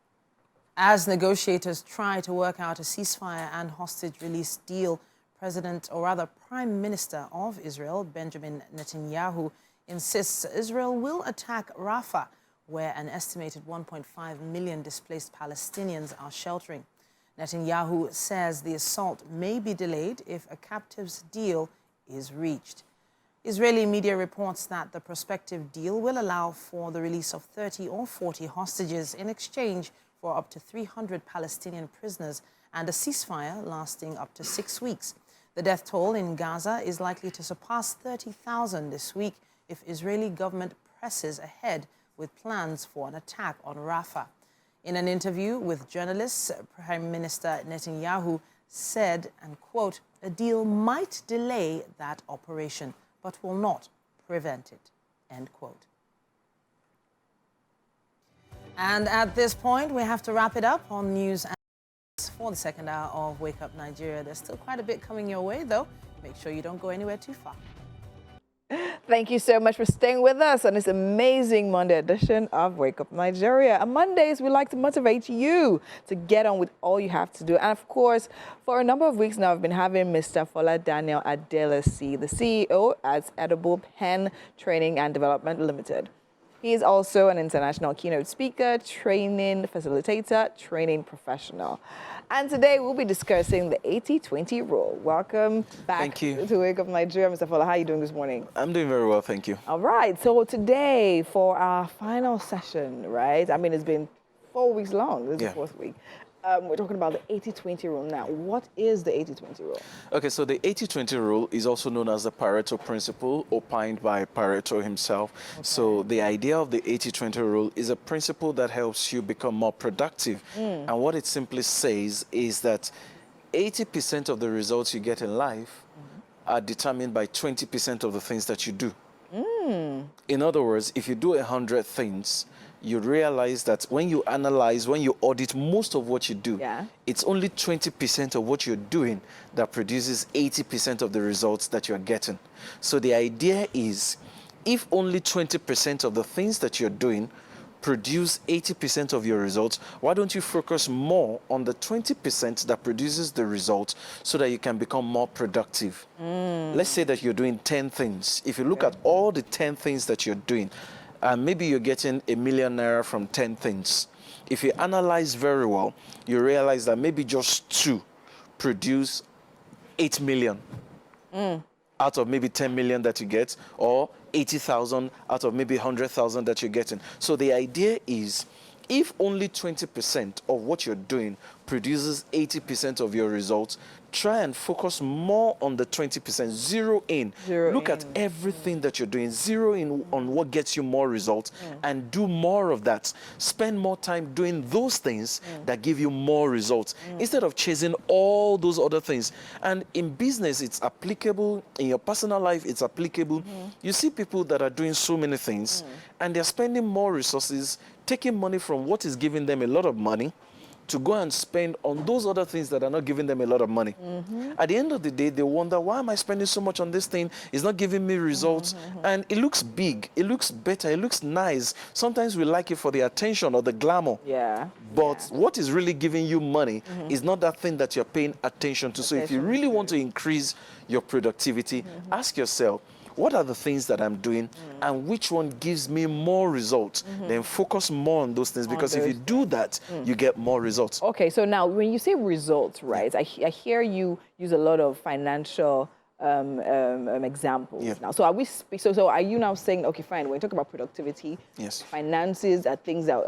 As negotiators try to work out a ceasefire and hostage release deal, Prime Minister of Israel, Benjamin Netanyahu, insists Israel will attack Rafah, where an estimated 1.5 million displaced Palestinians are sheltering. Netanyahu says the assault may be delayed if a captives deal is reached. Israeli media reports that the prospective deal will allow for the release of 30 or 40 hostages in exchange for up to 300 Palestinian prisoners and a ceasefire lasting up to 6 weeks. The death toll in Gaza is likely to surpass 30,000 this week if Israeli government presses ahead with plans for an attack on Rafah. In an interview with journalists, Prime Minister Netanyahu said, and quote, "A deal might delay that operation, but will not prevent it," end quote. And at this point, we have to wrap it up on news and for the second hour of Wake Up Nigeria. There's still quite a bit coming your way, though. Make sure you don't go anywhere too far.
Thank you so much for staying with us on this amazing Monday edition of Wake Up Nigeria. On Mondays, we like to motivate you to get on with all you have to do. And of course, for a number of weeks now, I've been having Mr. Fola Daniel Adelesi, the CEO at Edible Pen Training and Development Limited. He is also an international keynote speaker, training facilitator, training professional. And today we'll be discussing the 80-20 rule. Welcome back to Wake Up Nigeria. Mr. Fola, how are you doing this morning?
I'm doing very well, thank you.
All right, so today for our final session, right? I mean, it's been 4 weeks long. This is the fourth week. We're talking about the 80-20 rule now. What is the 80-20 rule?
Okay, so the 80-20 rule is also known as the Pareto principle, opined by Pareto himself. Okay. So the idea of the 80-20 rule is a principle that helps you become more productive. And what it simply says is that 80% of the results you get in life are determined by 20% of the things that you do. In other words, if you do 100 things, you realize that when you analyze, when you audit most of what you do, it's only 20% of what you're doing that produces 80% of the results that you're getting. So the idea is, if only 20% of the things that you're doing produce 80% of your results, why don't you focus more on the 20% that produces the results so that you can become more productive? Let's say that you're doing 10 things. If you look at all the 10 things that you're doing, maybe you're getting ₦1 million from 10 things. If you analyze very well, you realize that maybe just 2 produce 8 million out of maybe 10 million that you get, or 80,000 out of maybe 100,000 that you're getting. So the idea is, if only 20% of what you're doing produces 80% of your results, try and focus more on the 20%. Zero in. Look at everything that you're doing. Zero in on what gets you more results and do more of that. Spend more time doing those things that give you more results instead of chasing all those other things. And in business, it's applicable. In your personal life, it's applicable. You see people that are doing so many things and they're spending more resources, taking money from what is giving them a lot of money to go and spend on those other things that are not giving them a lot of money. At the end of the day, they wonder, why am I spending so much on this thing? It's not giving me results. And it looks big, it looks better, it looks nice. Sometimes we like it for the attention or the glamour.
Yeah.
But what is really giving you money is not that thing that you're paying attention to. So if you really want to increase your productivity, ask yourself, what are the things that I'm doing and which one gives me more results? Then focus more on those things, because if you do that, you get more results.
Okay, so now when you say results, right, I hear you use a lot of financial examples now. So are we? So are you now saying, okay, fine, when you talk about productivity,
Yes.
finances are things that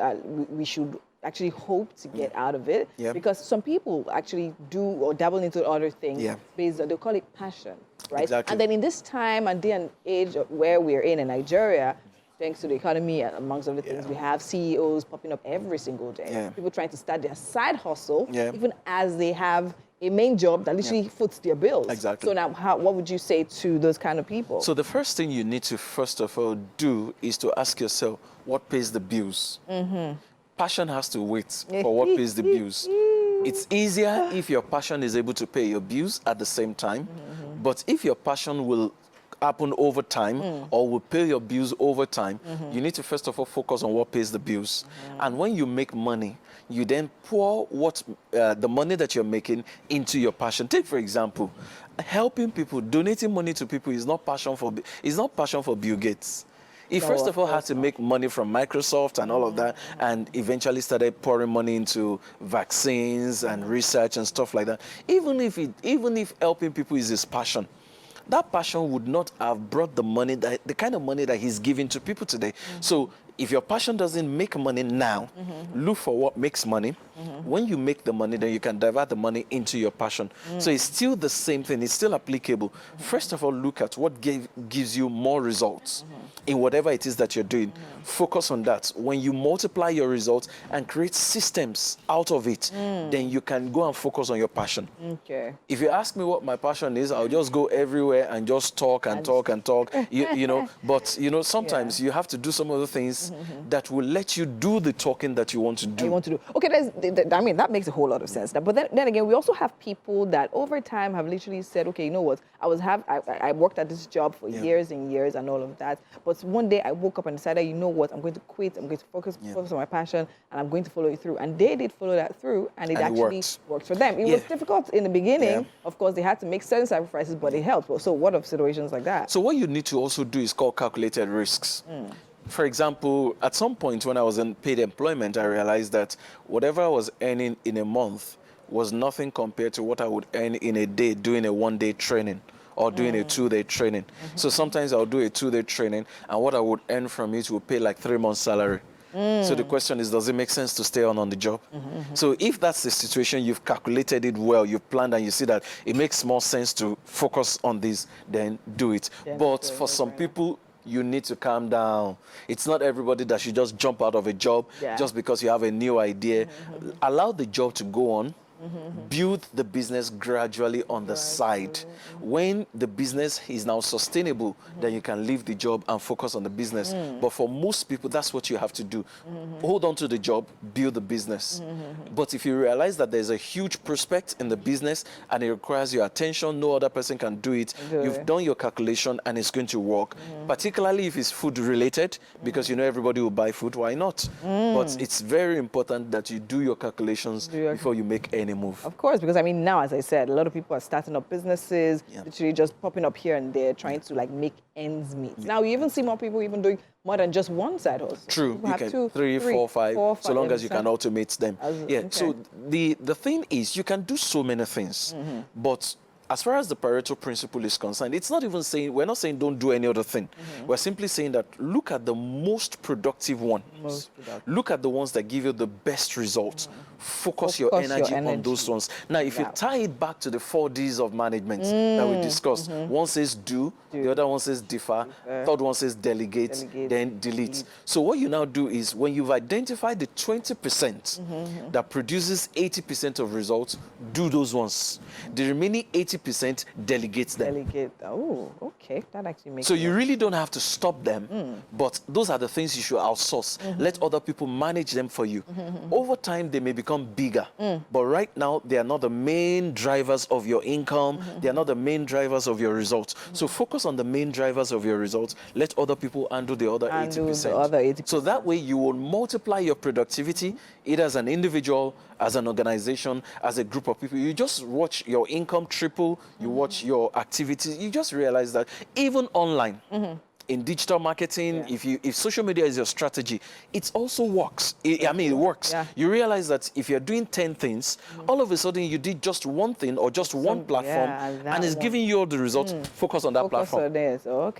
we should actually hope to get out of it?
Yeah.
Because some people actually do or dabble into other things based on, they call it passion, right?
Exactly.
And then in this time and day and age where we're in Nigeria, thanks to the economy, amongst other things, we have CEOs popping up every single day.
Yeah.
People trying to start their side hustle,
Yeah.
even as they have a main job that literally foots their bills.
Exactly.
So now, what would you say to those kind of people?
So the first thing you need to first of all do is to ask yourself, what pays the bills? Passion has to wait for what pays the bills. It's easier if your passion is able to pay your bills at the same time. But if your passion will happen over time or will pay your bills over time, you need to first of all focus on what pays the bills. And when you make money, you then pour the money that you're making into your passion. Take, for example, helping people, donating money to people is not passion for Bill Gates. He first of all had to make money from Microsoft and all of that, and eventually started pouring money into vaccines and research and stuff like that. Even if helping people is his passion, that passion would not have brought the kind of money that he's giving to people today. So if your passion doesn't make money now, look for what makes money. When you make the money, then you can divert the money into your passion. So it's still the same thing. It's still applicable. First of all, look at what gives you more results in whatever it is that you're doing. Focus on that. When you multiply your results and create systems out of it, then you can go and focus on your passion.
Okay.
If you ask me what my passion is, I'll just go everywhere and just talk and talk and talk. You know, but sometimes you have to do some other things that will let you do the talking that you want to do.
Okay, that makes a whole lot of sense. But then again, we also have people that over time have literally said, okay, you know what? I worked at this job for years and years and all of that. But one day I woke up and decided, you know what? I'm going to quit. I'm going to focus on my passion, and I'm going to follow it through. And they did follow that through, and it actually worked for them. It was difficult in the beginning. Of course, they had to make certain sacrifices, but it helped. So what of situations like that?
So what you need to also do is called calculated risks. For example, at some point when I was in paid employment, I realized that whatever I was earning in a month was nothing compared to what I would earn in a day doing a one-day training or doing a two-day training. So sometimes I'll do a two-day training, and what I would earn from it will pay like 3 months' salary. So the question is, does it make sense to stay on the job? So if that's the situation, you've calculated it well, you've planned, and you see that it makes more sense to focus on this, then do it. But for some people, you need to calm down. It's not everybody that should just jump out of a job just because you have a new idea. Allow the job to go on. Build the business gradually on the side. When the business is now sustainable, then you can leave the job and focus on the business. But for most people, that's what you have to do. Hold on to the job, build the business. But if you realize that there's a huge prospect in the business and it requires your attention, no other person can do it, you've done your calculation and it's going to work. Particularly if it's food related, because everybody will buy food, why not? But it's very important that you do your calculations before you make any move.
Of course, because now, as I said, a lot of people are starting up businesses, literally just popping up here and there, trying to make ends meet. Now, you even see more people even doing more than just one side hustle.
True,
People
you
have
can
two,
3, 4, 5, so long as you can automate them. So the thing is, you can do so many things, but as far as the Pareto principle is concerned, it's not even saying, we're not saying don't do any other thing. We're simply saying that look at the most productive ones. Look at the ones that give you the best results. Focus your energy on those ones. Now, if you tie it back to the 4 Ds of management that we discussed, one says do, the other one says defer, third one says delegate, then delete. So what you now do is, when you've identified the 20% that produces 80% of results, do those ones. The remaining 80% 80% delegates them.
Delegate. Oh, okay. That actually makes
So
sense.
you really don't have to stop them, but those are the things you should outsource. Let other people manage them for you. Over time, they may become bigger, but right now, they are not the main drivers of your income. They are not the main drivers of your results. So focus on the main drivers of your results. Let other people handle the other 80%.
The other 80%.
So that way, you will multiply your productivity, either as an individual, as an organization, as a group of people. You just watch your income triple, you watch your activities, you just realize that even online, in digital marketing, if social media is your strategy, it also works. It works.
Yeah.
You realize that if you're doing 10 things, all of a sudden you did just one thing or just one platform, and it's giving you all the results. Focus on that platform.
Focus on this. Oh,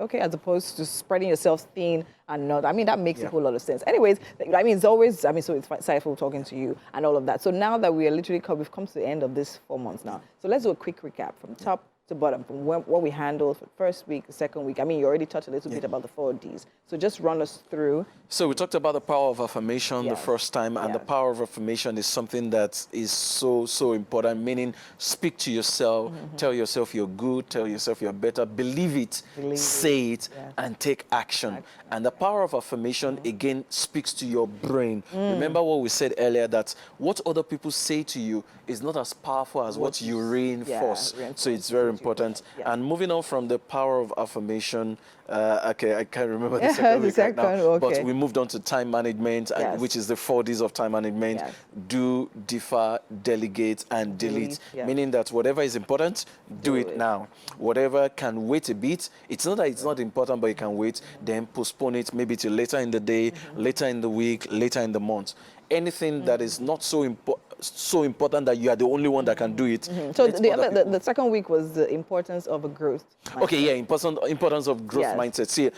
okay. As opposed to spreading yourself thin and not. I mean, that makes a whole lot of sense. Anyways, I mean, so it's insightful talking to you and all of that. So now that we are literally we've come to the end of this 4 months now. So let's do a quick recap from top to bottom, from what we handled for the first week, the second week. I mean, you already touched a little bit about the 4 Ds. So just run us through.
So we talked about the power of affirmation the first time, and the
Yes.
power of affirmation is something that is so important, meaning speak to yourself, tell yourself you're good, tell yourself you're better, believe it, say it, and take action. And the power of affirmation, again, speaks to your brain. Remember what we said earlier, that what other people say to you is not as powerful as what you reinforce. So it's very important. And moving on from the power of affirmation, okay, I can't remember the second week right now, but we moved on to time management, which is the 4 Ds of time management. Do, defer, delegate, and delete. Meaning that whatever is important, do it now. Whatever can wait a bit, it's not that it's not important, but it can wait, then postpone it maybe till later in the day, later in the week, later in the month. Anything that is not so important that you are the only one that can do it.
So the second week was the importance of a growth mindset.
Okay, yeah, importance of growth mindset. See,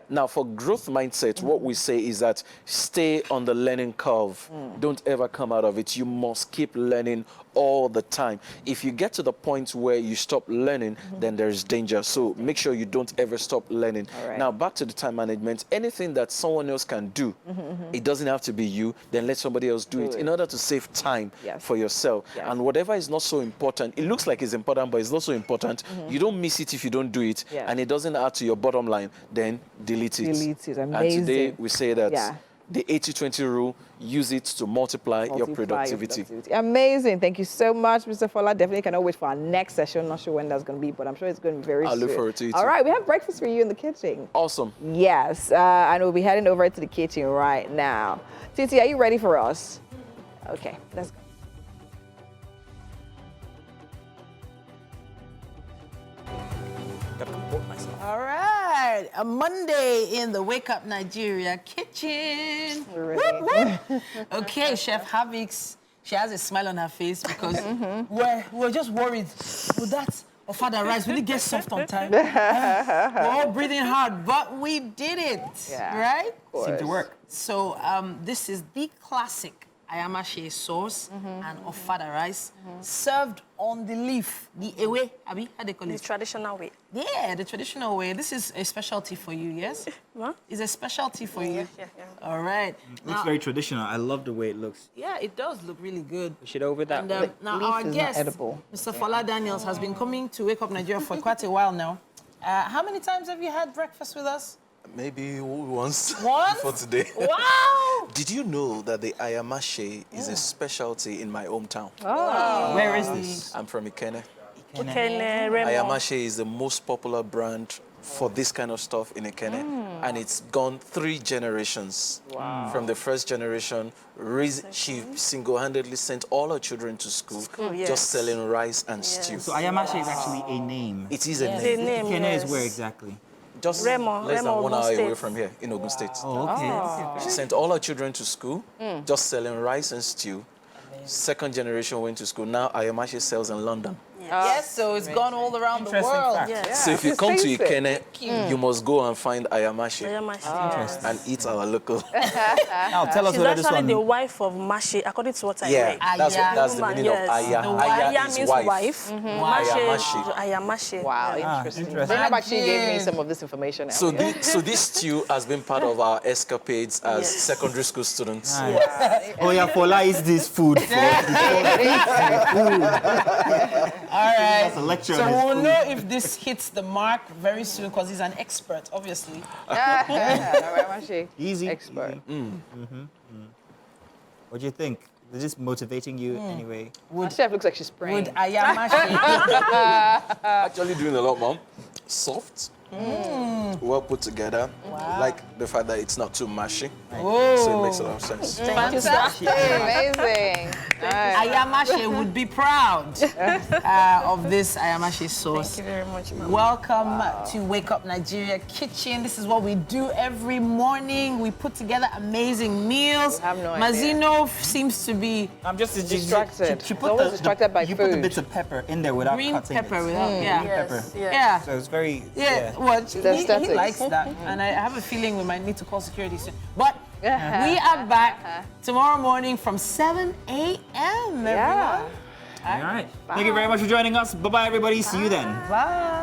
now for growth mindset, what we say is that stay on the learning curve. Don't ever come out of it. You must keep learning all the time. If you get to the point where you stop learning, then there's danger. So make sure you don't ever stop learning. Now, back to the time management. Anything that someone else can do, it doesn't have to be you, then let somebody else do it in order to save time for yourself. And whatever is not so important, it looks like it's important, but it's not so important. You don't miss it if you don't do it, and it doesn't add to your bottom line, then delete it.
Delete it. Amazing.
And today we say that the 80-20 rule, use it to multiply your productivity.
Amazing. Thank you so much, Mr. Fola. Definitely cannot wait for our next session. Not sure when that's going to be, but I'm sure it's going to be very soon.
I'll look forward to it.
All right, we have breakfast for you in the kitchen.
Awesome.
Yes, and we'll be heading over to the kitchen right now. Titi, are you ready for us? Okay, let's go.
All right, a Monday in the Wake Up Nigeria kitchen. Whoop, whoop. Okay, Chef Havix, she has a smile on her face because we're just worried. Will that ofada rice really get soft on time? We're all breathing hard, but we did it, right?
Seemed to work.
So this is the classic ayamashe sauce and ofada rice served on the leaf, the ewe, Abi, how they call
The
it?
traditional way.
Yeah, the traditional way. This is a specialty for you, yes?
What?
It's a specialty for you.
Yeah.
All right.
Looks very traditional. I love the way it looks.
Yeah, it does look really good.
Push it over that
And
way.
now
leaf
our
is not
guest,
edible.
Mr. Fola Daniels, has been coming to Wake Up Nigeria for quite a while now. How many times have you had breakfast with us?
Maybe once.
Once?
For today.
Wow!
Did you know that the ayamashe is a specialty in my hometown?
Where is this?
I'm from Ikene.
Okay, Remo.
Ayamashe is the most popular brand for this kind of stuff in Ikene. And it's gone 3 generations. Wow. From the first generation, she single-handedly sent all her children to school, just selling rice and stew.
So Ayamashe is actually a name.
It is a
The
name.
name,
Kenya
yes.
is where exactly?
Just
Remo,
less than
Remo,
1
Ogun
hour away
State.
from here in Ogun State.
Oh, okay.
She sent all her children to school, just selling rice and stew. Second generation went to school. Now Ayamashe sells in London.
Yes, so it's gone all around the
Interesting
world.
fact.
Yes.
So if you come to Ikene, you must go and find Ayamashe
Ayamashi.
and eat our local.
Now tell us
She's
whether this
actually
one.
the wife of Mashi, according to what I
Yeah,
read.
that's the
Woman,
meaning
yes.
of Aya.
The
Aya
Aya
is
means wife.
Ayamashi.
Ayamashi.
Wow,
Yeah.
interesting.
interesting.
Zainab actually gave me some of this information.
So this stew has been part of our escapades as secondary school students.
Oh yeah, Fola is this food for
right.
That's a lecture
So
on his
we'll
food.
know if this hits the mark very soon because he's an expert, obviously.
Easy.
Expert.
Easy. What do you think? Is this motivating you anyway?
My chef looks like she's praying.
Would Ayamashi
Actually doing a lot, Mom. Soft. Well put together. Like the fact that it's not too mushy. So it makes a lot of sense.
Fantastic. Amazing. Nice.
Ayamashe would be proud of this Ayamashe sauce.
Thank you very much, Mama.
Welcome to Wake Up Nigeria Kitchen. This is what we do every morning. We put together amazing meals.
You have no idea.
Mazino seems to be
I'm just
Distracted.
She
He's always distracted by
you put the
food.
bits of pepper in there without
green
cutting
pepper
it.
without, yeah.
Pepper.
Yes.
Yeah.
So it's very
Well, he
aesthetics.
likes that. And I have a feeling we might need to call security soon. But we are back tomorrow morning from 7 a.m.
Yeah.
everyone.
All right. Thank you very much for joining us. Bye-bye, everybody. See you then.
Bye.